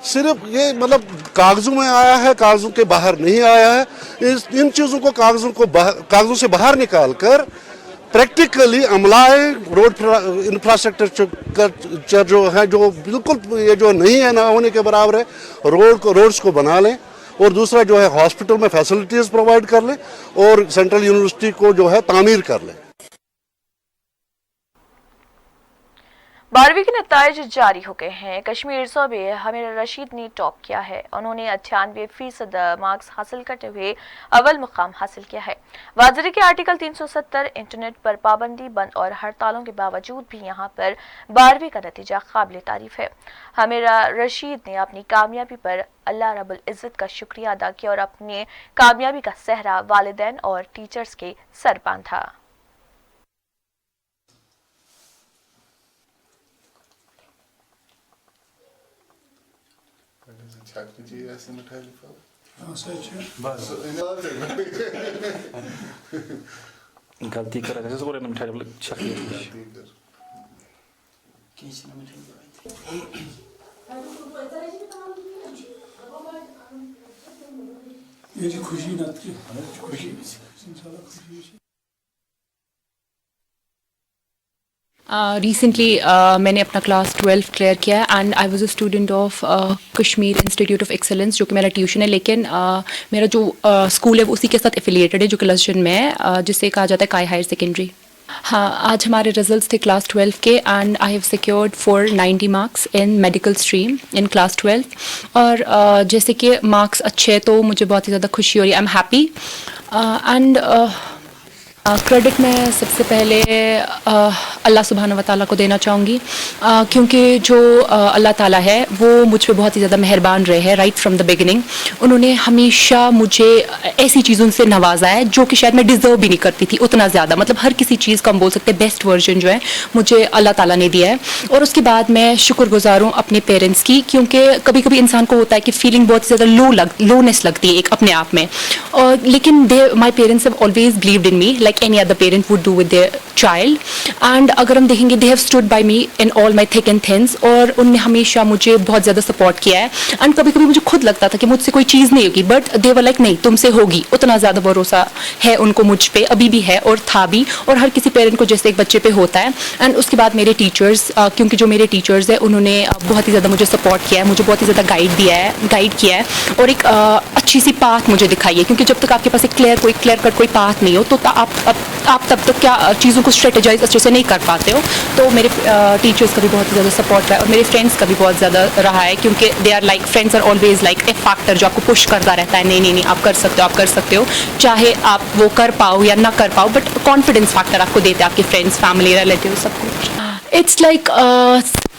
सिर्फ ये मतलब कागजों में आया है, कागजों के बाहर नहीं आया है। इन चीज़ों को कागजों से बाहर निकाल कर प्रैक्टिकली अमलाए, रोड इंफ्रास्ट्रक्चर जो है, जो बिल्कुल ये जो नहीं है, ना होने के बराबर है, रोड्स को बना लें। और दूसरा जो है हॉस्पिटल में फैसिलिटीज़ प्रोवाइड कर लें, और सेंट्रल यूनिवर्सिटी को जो है तामीर कर लें। 12वीं के नतीजे जारी हो गए हैं। कश्मीर सूबे हमीर रशीद ने टॉप किया है। उन्होंने 98% मार्क्स हासिल करते हुए अव्वल मुकाम हासिल किया है। वाजरी के आर्टिकल 370 इंटरनेट पर पाबंदी बंद और हड़तालों के बावजूद भी यहां पर 12वीं का नतीजा काबिल तारीफ है। हमीरा रशीद ने अपनी कामयाबी पर अल्लाह रब्बुल इज्जत का शुक्रिया अदा किया और अपनी कामयाबी का सहरा वालिदैन और टीचर्स के सर बांधा। ऐसे मिठाई लिखा बस गलती कर रहे थे मिठाई ये जी खुशी ना खुशी Recently मैंने अपना क्लास 12 क्लियर किया and I was a student of Kashmir institute of excellence, जो कि मेरा ट्यूशन है, लेकिन मेरा जो स्कूल है वो उसी के साथ एफिलिएटेड है जो कि लसजन में है, जिसे कहा जाता है काई हायर सेकेंडरी। हाँ, आज हमारे रिजल्ट्स थे क्लास 12 के and I have secured 490 marks in medical stream in class 12। और जैसे कि मार्क्स अच्छे हैं तो मुझे बहुत ही ज़्यादा खुशी हो रही है। I am happy and credit मैं सबसे पहले अल्लाह सुब्हान व तआला को देना चाहूँगी, क्योंकि जो अल्लाह ताला है वो मुझ पे बहुत ही ज़्यादा मेहरबान रहे हैं राइट फ्रॉम द बिगिनिंग। उन्होंने हमेशा मुझे ऐसी चीज़ों से नवाजा है जो कि शायद मैं डिज़र्व भी नहीं करती थी उतना ज़्यादा। मतलब हर किसी चीज़ का हम बोल सकते हैं बेस्ट वर्जन जो है मुझे अल्लाह ताला ने दिया है। और उसके बाद मैं शुक्रगुजार हूँ अपने पेरेंट्स की, क्योंकि कभी कभी इंसान को होता है कि फीलिंग बहुत ज़्यादा लोनेस लगती है एक अपने आप में, और लेकिन my parents have always believed in me like any other parent would do with their child। and अगर हम देखेंगे they have stood by me in all my thick and thins, और उनने हमेशा मुझे बहुत ज़्यादा सपोर्ट किया है। एंड कभी कभी मुझे खुद लगता था कि मुझसे कोई चीज़ नहीं होगी, बट they were like नहीं, तुमसे होगी। उतना ज़्यादा भरोसा है उनको मुझ पे, अभी भी है और था भी, और हर किसी पेरेंट को जैसे एक बच्चे पे होता है। एंड उसके बाद मेरे टीचर्स, क्योंकि जो मेरे टीचर्स हैं उन्होंने बहुत ही ज़्यादा मुझे सपोर्ट किया है, मुझे बहुत ही ज़्यादा गाइड किया है और एक अच्छी सी पाथ मुझे दिखाई है। क्योंकि जब तक आपके पास एक क्लियर कट कोई पाथ नहीं हो तो आप तब तक क्या चीज़ों को स्ट्रेटेजाइज अच्छे से नहीं कर पाते हो। तो मेरे टीचर्स का भी बहुत ज़्यादा सपोर्ट रहा है और मेरे फ्रेंड्स का भी बहुत ज़्यादा रहा है, क्योंकि they are like friends are always like a factor जो आपको पुश करता रहता है, नहीं आप कर सकते हो, चाहे आप वो कर पाओ या ना कर पाओ, बट कॉन्फिडेंस फैक्टर आपको देते हैं आपके फ्रेंड्स, फैमिली, रिलेटिव, सब कुछ। इट्स लाइक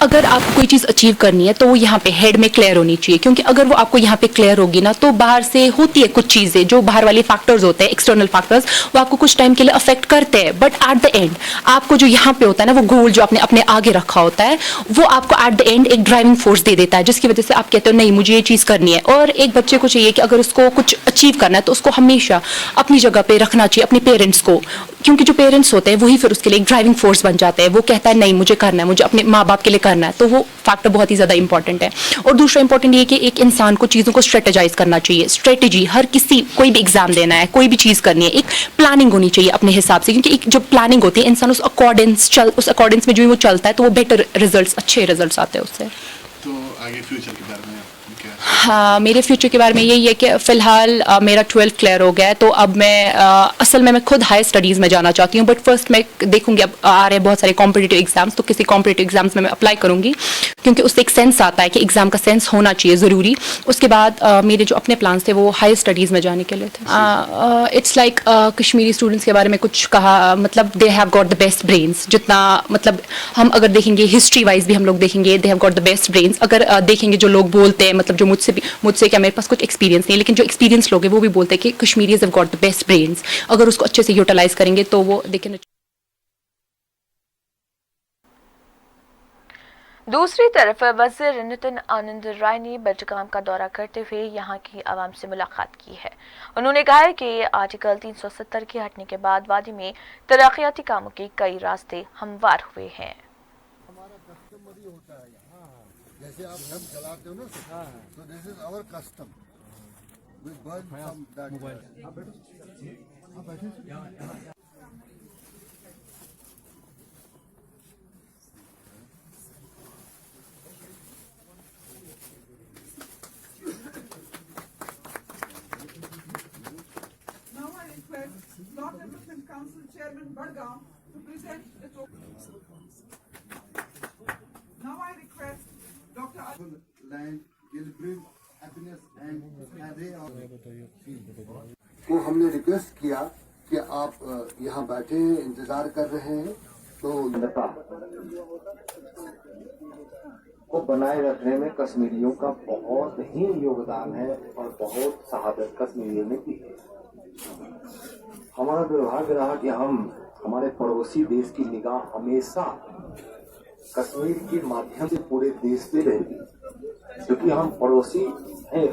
अगर आपको कोई चीज़ अचीव करनी है तो वो यहाँ पे हेड में क्लियर होनी चाहिए, क्योंकि अगर वो आपको यहाँ पे क्लियर होगी ना तो बाहर से होती है कुछ चीज़ें जो बाहर वाले फैक्टर्स होते हैं, एक्सटर्नल फैक्टर्स, वो आपको कुछ टाइम के लिए अफेक्ट करते हैं, बट एट द एंड आपको जो यहाँ पे होता है ना, वो गोल जो आपने अपने आगे रखा होता है वो आपको एट द एंड एक ड्राइविंग फोर्स दे देता है, जिसकी वजह से आप कहते हो नहीं मुझे ये चीज़ करनी है। और एक बच्चे को चाहिए कि अगर उसको कुछ अचीव करना है तो उसको हमेशा अपनी जगह पे रखना चाहिए अपने पेरेंट्स को, क्योंकि जो पेरेंट्स होते हैं वही फिर उसके लिए एक ड्राइविंग फोर्स बन जाते हैं। वो कहता है नहीं मुझे करना है, मुझे अपने माँ बाप के लिए करना है, तो वो फैक्टर बहुत ही ज़्यादा इंपॉर्टेंट है। और दूसरा इंपॉर्टेंट ये कि एक इंसान को चीज़ों को स्ट्रेटेजाइज करना चाहिए। स्ट्रेटेजी हर किसी, कोई भी एग्जाम देना है, कोई भी चीज़ करनी है, एक प्लानिंग होनी चाहिए अपने हिसाब से, क्योंकि एक जो प्लानिंग होती है इंसान उस अकॉर्डेंस में जो वो चलता है तो वो बेटर रिजल्ट्स, अच्छे रिजल्ट्स आते हैं उससे। तो आगे फ्यूचर के बारे में हाँ, मेरे फ्यूचर के बारे में यही है कि फ़िलहाल मेरा 12 क्लियर हो गया है, तो अब मैं असल में मैं खुद हायर स्टडीज़ में जाना चाहती हूँ, बट फर्स्ट मैं देखूँगी, अब आ रहे हैं बहुत सारे कॉम्पिटिटिव एग्जाम्स, तो किसी कॉम्पिटिटिव एग्जाम्स में मैं अप्लाई करूँगी, क्योंकि उससे एक सेंस आता है कि एग्ज़ाम का सेंस होना चाहिए ज़रूरी। उसके बाद मेरे जो अपने प्लान्स थे वो हायर स्टडीज़ में जाने के लिए थे। इट्स लाइक कश्मीरी स्टूडेंट्स के बारे में कुछ कहा, मतलब they have got the best brains, जितना मतलब हम अगर देखेंगे हिस्ट्री वाइज भी हम लोग देखेंगे they have got the best brains. अगर देखेंगे जो लोग बोलते हैं, मतलब जो मुझसे क्या, मेरे पास कुछ एक्सपीरियंस नहीं है, लेकिन जो एक्सपीरियंस लोग हैं वो भी बोलते हैं कि Kashmiris have got the best brains. अगर उसको अच्छे से यूटिलाइज करेंगे तो वो देखें। दूसरी तरफ वज़ीर नितिन आनंद राय ने बडगाम का दौरा करते हुए यहां की आवाम से मुलाकात की है। उन्होंने कहा है कि आर्टिकल 370 के हटने के बाद वादी में तरक्याती कामों के कई रास्ते हमवार हुए हैं। जैसे आप सब जलाते हो ना, तो this is our custom, we burn from that. Now I request Block Development Council Chairman Badgaon to present the को हमने रिक्वेस्ट किया कि आप यहाँ बैठे इंतजार कर रहे हैं, तो को बनाए रखने में कश्मीरियों का बहुत ही योगदान है और बहुत शहादत कश्मीरियों ने की है। हमारा दुर्भाग्य रहा कि हमारे पड़ोसी देश की निगाह हमेशा कश्मीर के माध्यम से पूरे देश पे रहती, क्योंकि हम पड़ोसी हैं।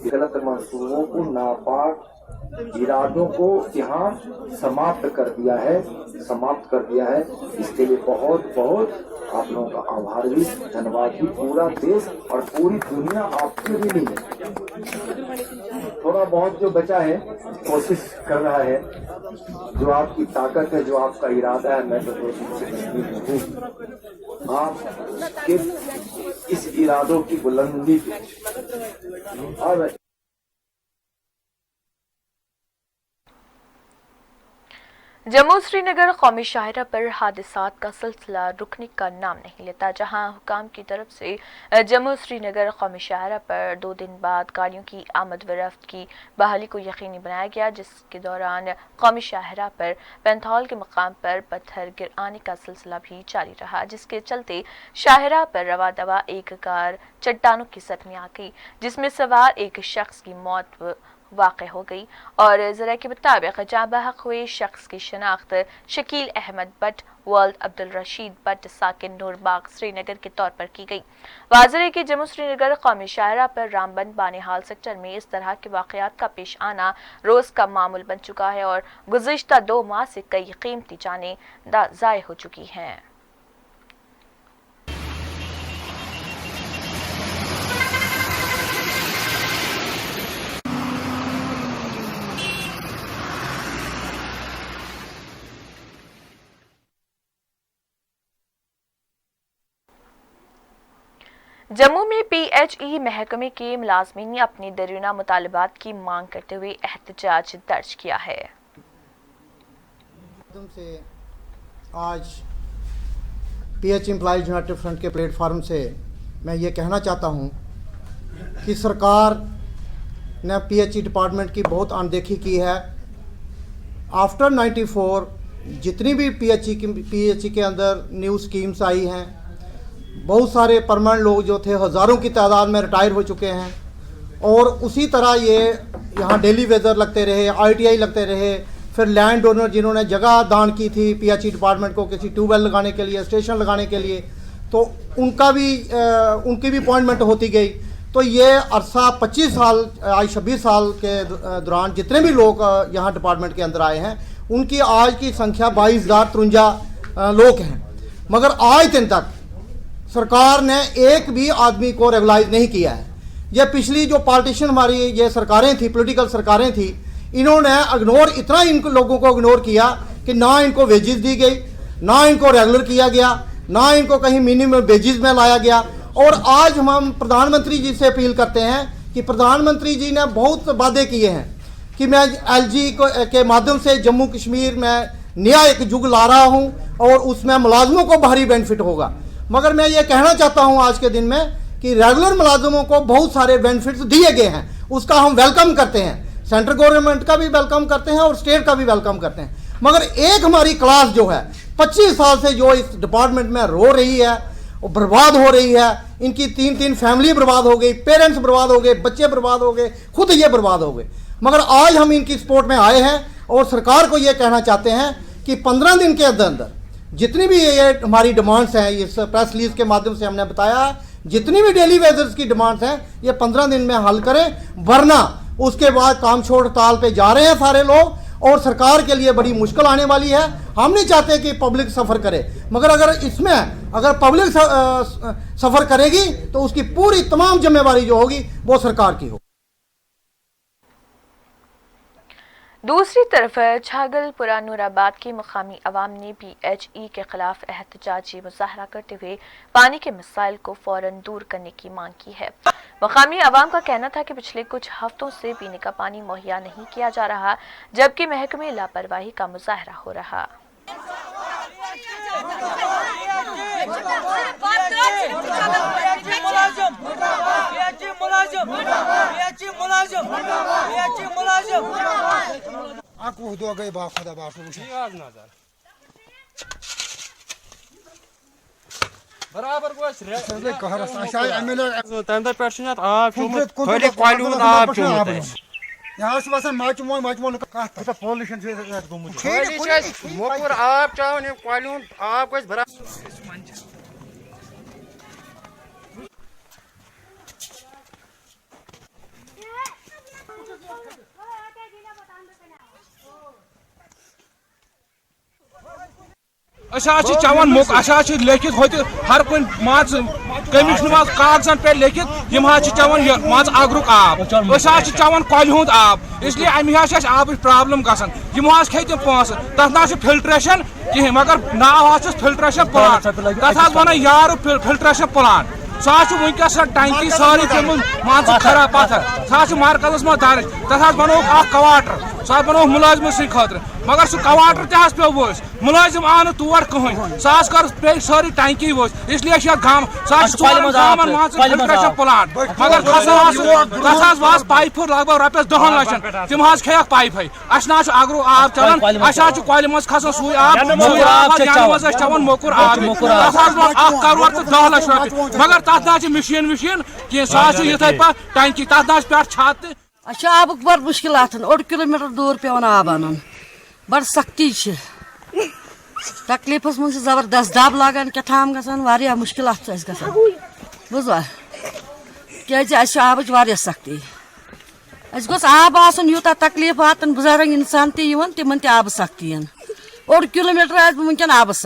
गलत मंसूबों को, नापाक इरादों को यहाँ समाप्त कर दिया है। इसके लिए बहुत बहुत आप लोगों का आभार भी, धन्यवाद भी। पूरा देश और पूरी दुनिया आपके ऋणी है। थोड़ा बहुत जो बचा है कोशिश कर रहा है, जो आपकी ताकत है, जो आपका इरादा है, मैं तो हूँ आपके इस इरादों की बुलंदी और जम्मू श्रीनगर कौमी शाहरा पर हादसात का सिलसिला रुकने का नाम नहीं लेता, जहां हुकाम की तरफ से जम्मू श्रीनगर कौमी शाहरा पर 2 दिन बाद गाड़ियों की आमद व रफ्त की बहाली को यकीनी बनाया गया, जिसके दौरान कौमी शाहरा पर पैंथौल के मकाम पर पत्थर गिर आने का सिलसिला भी जारी रहा, जिसके चलते शाहरा पर रवा दवा एक कार चट्टानों की सट में आ गई, जिसमें सवार एक शख्स की मौत वाक़ हो गई और ज़रा के मुताबिक जाँ बहक हुए शख्स की शनाख्त शकील अहमद बट वर्ल्ड अब्दुल रशीद बट साकिन नूरबाग श्रीनगर के तौर पर की गई। वाज़ेह है कि जम्मू श्रीनगर कौमी शाहरा पर रामबन बानिहाल सेक्टर में इस तरह के वाक़यात का पेश आना रोज़ का मामूल बन चुका है और गुज़िश्ता 2 माह से कई कीमती जानें ज़ाय हो चुकी हैं। जम्मू में PHE महकमे के मुलाजमीन ने अपनी दरीना मुतालबात की मांग करते हुए एहतजाज दर्ज किया है। से आज PH एम्प्लॉइज यूनाइटेड फ्रंट के प्लेटफार्म से मैं ये कहना चाहता हूँ कि सरकार ने PHE डिपार्टमेंट की बहुत अनदेखी की है। आफ्टर 94 जितनी भी PHE के अंदर न्यू स्कीम्स आई हैं, बहुत सारे परमानेंट लोग जो थे हज़ारों की तादाद में रिटायर हो चुके हैं और उसी तरह ये यहाँ डेली वेजर लगते रहे, ITI लगते रहे, फिर लैंड ओनर जिन्होंने जगह दान की थी PHE डिपार्टमेंट को किसी ट्यूबवेल लगाने के लिए, स्टेशन लगाने के लिए, तो उनकी भी अपॉइंटमेंट होती गई। तो ये अरसा 25 साल आज 26 साल के दौरान जितने भी लोग यहाँ डिपार्टमेंट के अंदर आए हैं उनकी आज की संख्या 22,053 लोग हैं, मगर आज दिन तक सरकार ने एक भी आदमी को रेगुलाइज नहीं किया है। ये पिछली जो पॉलिटिशियन हमारी ये सरकारें थी, पॉलिटिकल सरकारें थी, इन्होंने इतना इन लोगों को इग्नोर किया कि ना इनको वेजेस दी गई, ना इनको रेगुलर किया गया, ना इनको कहीं मिनिमम वेजेस में लाया गया। और आज हम प्रधानमंत्री जी से अपील करते हैं कि प्रधानमंत्री जी ने बहुत वादे किए हैं कि मैं LG के माध्यम से जम्मू कश्मीर में नया एक युग ला रहा हूँ और उसमें मुलाजमों को भारी बेनिफिट होगा। मगर मैं ये कहना चाहता हूं आज के दिन में कि रेगुलर मुलाजमों को बहुत सारे बेनिफिट्स दिए गए हैं, उसका हम वेलकम करते हैं, सेंट्रल गवर्नमेंट का भी वेलकम करते हैं और स्टेट का भी वेलकम करते हैं। मगर एक हमारी क्लास जो है 25 साल से जो इस डिपार्टमेंट में रो रही है, वो बर्बाद हो रही है, इनकी 3 फैमिली बर्बाद हो गई, पेरेंट्स बर्बाद हो गए, बच्चे बर्बाद हो गए, खुद ये बर्बाद हो गए। मगर आज हम इनकी सपोर्ट में आए हैं और सरकार को ये कहना चाहते हैं कि 15 दिन के अंदर जितनी भी ये हमारी डिमांड्स हैं, इस प्रेस रिलीज के माध्यम से हमने बताया, जितनी भी डेली वेजर्स की डिमांड्स हैं ये 15 दिन में हल करें, वरना उसके बाद काम छोड़ हड़ताल पे जा रहे हैं सारे लोग और सरकार के लिए बड़ी मुश्किल आने वाली है। हम नहीं चाहते कि पब्लिक सफ़र करे, मगर अगर पब्लिक सफ़र करेगी तो उसकी पूरी तमाम जिम्मेवारी जो होगी वो सरकार की होगी। दूसरी तरफ छागलपुरा नूराबाद की मुकामी अवाम ने PHE के खिलाफ एहतजाजी मुजाहरा करते हुए पानी के मसाइल को फौरन दूर करने की मांग की है। मुकामी अवाम का कहना था कि पिछले कुछ हफ्तों से पीने का पानी मुहैया नहीं किया जा रहा, जबकि महकमे लापरवाही का मुजाहरा हो रहा। दो गए बा खुदा बाप बराबर गोस रे कहरस आशा एमएलए तंदा पेट आब थोड़ी क्वाली हुन आब यहाँ से बस माचमो का पॉल्यूशन से गोमुत मोकुर आब चावन क्वाली हुन आब गोस बराबर चवन मुक लिखित होत हर कुन माज कमिश्न मज कागजन पे लिखित यम चवन मज अगरुक आब चवन कल हुंद आब इसलिए अमे आब प्रॉब्लम गसन यम खे तम पोस तथ ना फिल्ट्रेशन कहें मगर नाव फिल्ट्रेशन प्लांट तथ वन यार फिल्ट्रेशन प्लांट सह वनकस टंकी सारी मान खराब पत्थर सह मरकजस मज दर्ज तथ बनो कवाटर सह बनो मुलाजिम खुद मगर सह कवाटर तह पे वस मुलाजिम आव न तोर कहें सह कर पे सारी टंकी वस इसलिए गाम फिल्ट्रेशन प्लांट मगर खसान वास पाइप लगभग रपस 10 लक्षन तम खेक पाइप अस अगरो आब चलान अस कल मज खसान सू आब चवन मोकुर आब तथ 1 करोड़ तो 10 लक्ष रुपये मगर तथ ना मशीन कह सह ये पे टंकी तथ पे छत आब बड़ मुश्किल 1 किलोमीटर दूर पेवन आब अन बड़ सख्ती तकलीफस मन जबरदस्त दब लागान कथाम गसान मुश्किल बुझवा क्या आबच सख्ती गोस आब आसन यूता तकलीफ वातन बुजुर्ग इंसान तिमन आब सख्ती 1 किलोमीटर आज वनकन आबस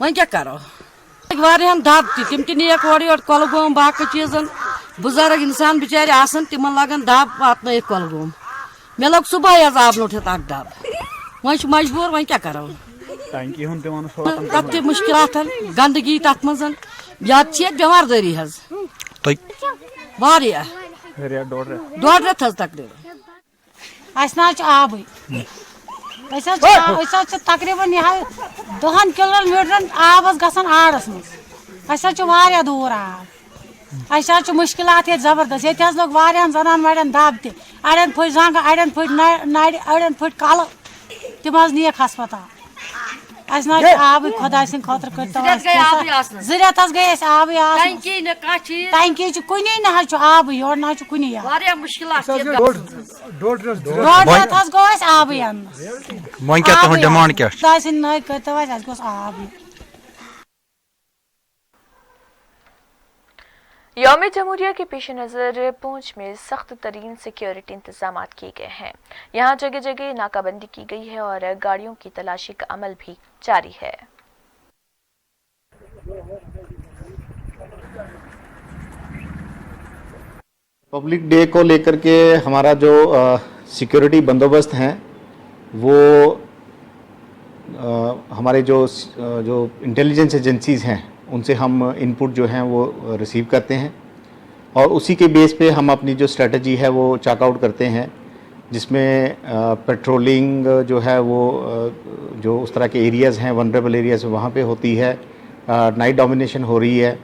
वन क्या करो वारियान दब तम नीक और कलगोम बाकी चीजन बुजुर्ग इंसान बिचारे आसन तिमन लगन दब वातन कलगोम मे लग सुबह आब लुटित अक दब वन मजबूर वन क्या करो तथ मुश्किल गंदगी तथ मज बेमारदारी डोड रेत तकरीबन तकरीबन 2 किलोमीटर आबस गसान आड़स मज दूर आब मुश्किलात जबरदस्त ये लोग वारियान जनान वड़न दब तड़न फट जंग अड़न फट नड़ अड़न फट कल तम नीक हस्पताल आब खुदा सिंद खुद जरियत गई आब टंकी कुन ना आब योर ना कुन डोड रेत गो आब खुदा सिंद नई करतो गोस आब यौम जमहूरिया के पेश नज़र पूंछ में सख्त तरीन सिक्योरिटी इंतजाम किए गए हैं। यहाँ जगह जगह नाकाबंदी की गई है और गाड़ियों की तलाशी का अमल भी जारी है। पब्लिक डे को लेकर के हमारा जो सिक्योरिटी बंदोबस्त हैं वो हमारे जो इंटेलिजेंस एजेंसीज़ हैं उनसे हम इनपुट जो हैं वो रिसीव करते हैं और उसी के बेस पे हम अपनी जो स्ट्रेटजी है वो चेक आउट करते हैं, जिसमें पेट्रोलिंग जो है वो जो उस तरह के एरियाज़ हैं वनरेबल एरियाज़ वहाँ पे होती है, नाइट डोमिनेशन हो रही है,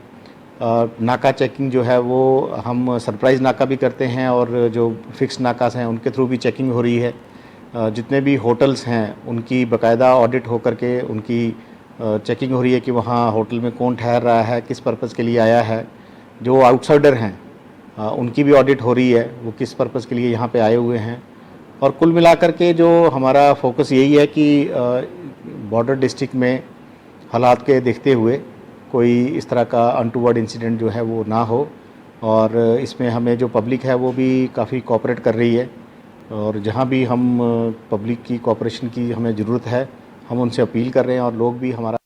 नाका चेकिंग जो है वो हम सरप्राइज़ नाका भी करते हैं और जो फिक्स नाकास हैं उनके थ्रू भी चेकिंग हो रही है। जितने भी होटल्स हैं उनकी बाकायदा ऑडिट हो करके उनकी चेकिंग हो रही है कि वहाँ होटल में कौन ठहर रहा है, किस पर्पज़ के लिए आया है। जो आउटसाइडर हैं उनकी भी ऑडिट हो रही है, वो किस पर्पज़ के लिए यहाँ पे आए हुए हैं। और कुल मिलाकर के जो हमारा फोकस यही है कि बॉर्डर डिस्ट्रिक्ट में हालात के देखते हुए कोई इस तरह का अनटूवर्ड इंसिडेंट जो है वो ना हो, और इसमें हमें जो पब्लिक है वो भी काफ़ी कोऑपरेट कर रही है। और जहाँ भी हम पब्लिक की कोऑपरेशन की हमें ज़रूरत है हम उनसे अपील कर रहे हैं और लोग भी हमारा।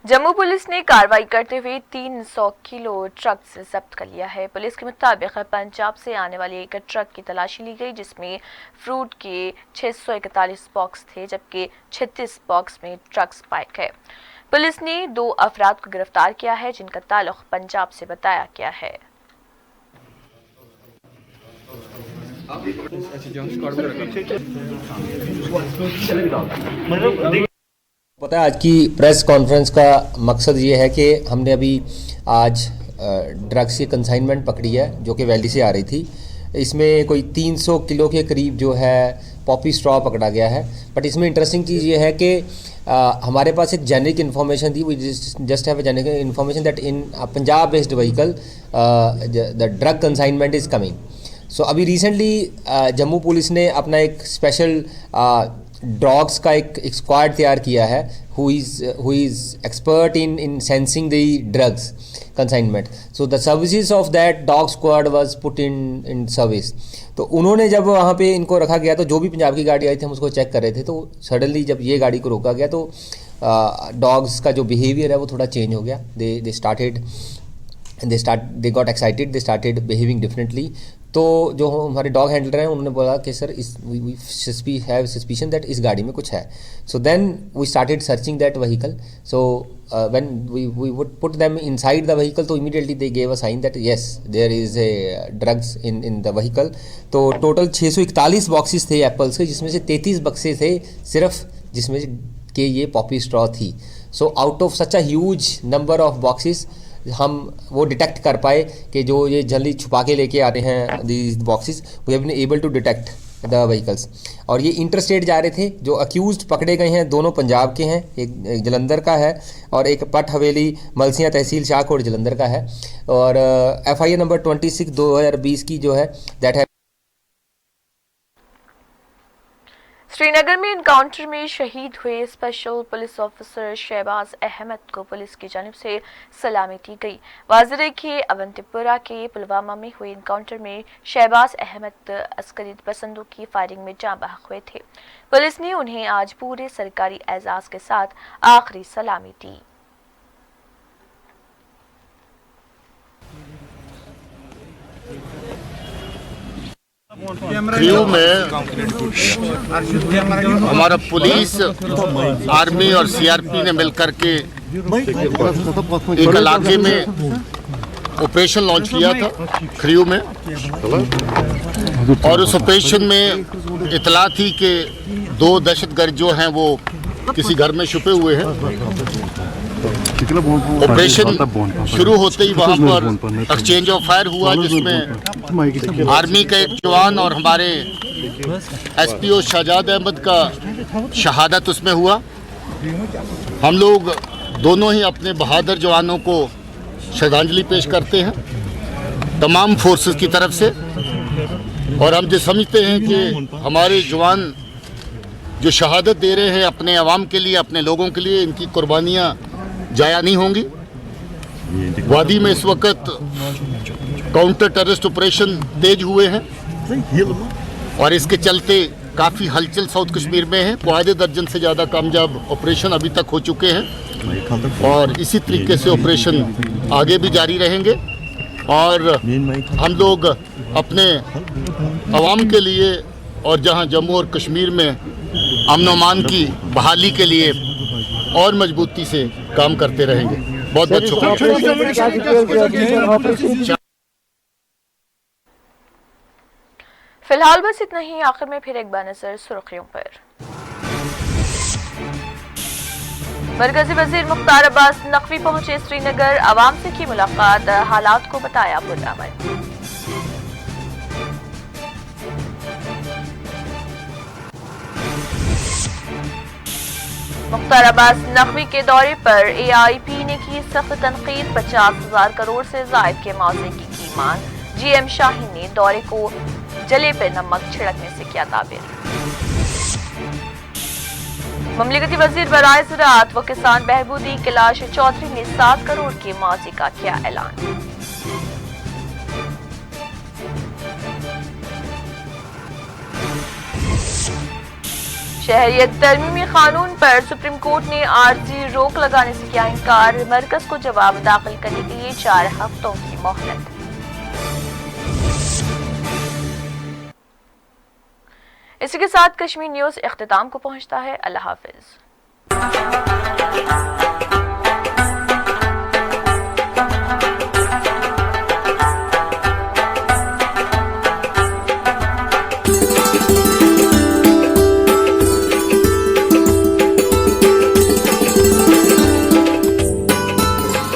जम्मू पुलिस ने कार्रवाई करते हुए 300 किलो ड्रग्स जब्त कर लिया है। पुलिस के मुताबिक पंजाब से आने वाले एक ट्रक की तलाशी ली गई जिसमें फ्रूट के 641 बॉक्स थे, जबकि 36 बॉक्स में ड्रग्स पाए गए। पुलिस ने 2 अफराद को गिरफ्तार किया है जिनका ताल्लुक पंजाब से बताया गया है। होता है। आज की प्रेस कॉन्फ्रेंस का मकसद ये है कि हमने अभी आज ड्रग्स की कंसाइनमेंट पकड़ी है जो कि वैली से आ रही थी। इसमें कोई 300 किलो के करीब जो है पॉपी स्ट्रॉ पकड़ा गया है। बट इसमें इंटरेस्टिंग चीज़ ये है कि हमारे पास एक जेनरिक इन्फॉर्मेशन थी, we just have a generic information that in Punjab based vehicle the drug consignment is coming. So अभी रिसेंटली जम्मू पुलिस ने अपना एक स्पेशल डॉग्स का एक स्क्वाड तैयार किया है who is expert in sensing the drugs consignment. So the services of that dog squad was put in service. तो उन्होंने जब वहाँ पे इनको रखा गया तो जो भी पंजाब की गाड़ी आई थी हम उसको चेक कर रहे थे, तो सडनली जब ये गाड़ी को रोका गया तो डॉग्स का जो बिहेवियर है वो थोड़ा चेंज हो गया। they got excited, they started behaving differently. तो जो हमारे डॉग हैंडलर हैं उन्होंने बोला कि sir we have suspicion that इस गाड़ी में कुछ है। So then we started searching that vehicle. So when we would put them inside the vehicle तो immediately they gave a sign that yes there is a drugs in the vehicle. तो total 641 boxes थे apples के, जिसमें से 33 बक्से थे सिर्फ जिसमें कि ये पॉपी स्ट्रॉ थी। So out of such a huge number of boxes हम वो डिटेक्ट कर पाए कि जो ये जल्दी छुपा के लेके आते हैं these boxes, we have been able to detect the vehicles. और ये इंटरस्टेट जा रहे थे। जो अक्यूज्ड पकड़े गए हैं दोनों पंजाब के हैं, एक जलंधर का है और एक पट हवेली मलसियाँ तहसील शाहकोट जलंधर का है। और FIR नंबर 26/2020 की जो है दैट है। श्रीनगर में इनकाउंटर में शहीद हुए special police officer Shahbaz Ahmad को पुलिस की जानिब से सलामी दी गई। वाज़ेह कि अवंतीपुरा के पुलवामा में हुए इनकाउंटर में शहबाज अहमद अस्करी पसंदों की फायरिंग में जाँ बहक हुए थे। पुलिस ने उन्हें आज पूरे सरकारी एजाज़ के साथ आखिरी सलामी दी। क्रू में हमारा पुलिस, आर्मी और CRP ने मिलकर के एक इलाके में ऑपरेशन लॉन्च किया था क्रू में। और उस ऑपरेशन में इतला थी कि 2 दहशतगर्द जो हैं वो किसी घर में छुपे हुए हैं। ऑपरेशन शुरू होते ही वहाँ पर एक्सचेंज ऑफ फायर हुआ, जिसमें आर्मी का एक जवान और हमारे SPO शहजाद अहमद का शहादत उसमें हुआ। हम लोग दोनों ही अपने बहादुर जवानों को श्रद्धांजलि पेश करते हैं तमाम फोर्सेस की तरफ से। और हम जो समझते हैं कि हमारे जवान जो शहादत दे रहे हैं अपने अवाम के लिए, अपने लोगों के लिए, इनकी कुर्बानियाँ जाया नहीं होंगी। वादी में इस वक्त काउंटर टेररिस्ट ऑपरेशन तेज हुए हैं और इसके चलते काफ़ी हलचल साउथ कश्मीर में है। 1.25 दर्जन से ज़्यादा कामयाब ऑपरेशन अभी तक हो चुके हैं और इसी तरीके से ऑपरेशन आगे भी जारी रहेंगे। और हम लोग अपने अवाम के लिए और जहां जम्मू और कश्मीर में अमन व अमान की बहाली के लिए और मजबूती से काम करते रहेंगे। बहुत बहुत शुक्रिया। फिलहाल बस इतना ही। आखिर में फिर एक बार नजर सुर्खियों पर। मरकजी वजीर मुख्तार अब्बास नकवी पहुंचे श्रीनगर, आवाम से की मुलाकात, हालात को बताया पुरअमन। मुख्तार अब्बास नकवी के दौरे पर AIP ने की सख्त तनकीद, 50,000 करोड़ से जायद के मुआवजे की मांग। GM शाहीन ने दौरे को जले पे नमक छिड़कने से किया ताबीर। ममलिकती वजीर बराए ज़राअत व किसान बहबूदी कैलाश चौधरी ने 7 करोड़ के मुआवजे का किया ऐलान। शहरियत तरमीमी कानून पर सुप्रीम कोर्ट ने आर्जी रोक लगाने से किया इनकार, मरकज को जवाब दाखिल करने के लिए 4 हफ्तों की मोहलत। इसी के साथ कश्मीर न्यूज़ इख्तिताम को पहुंचता है। अल्लाह हाफिज।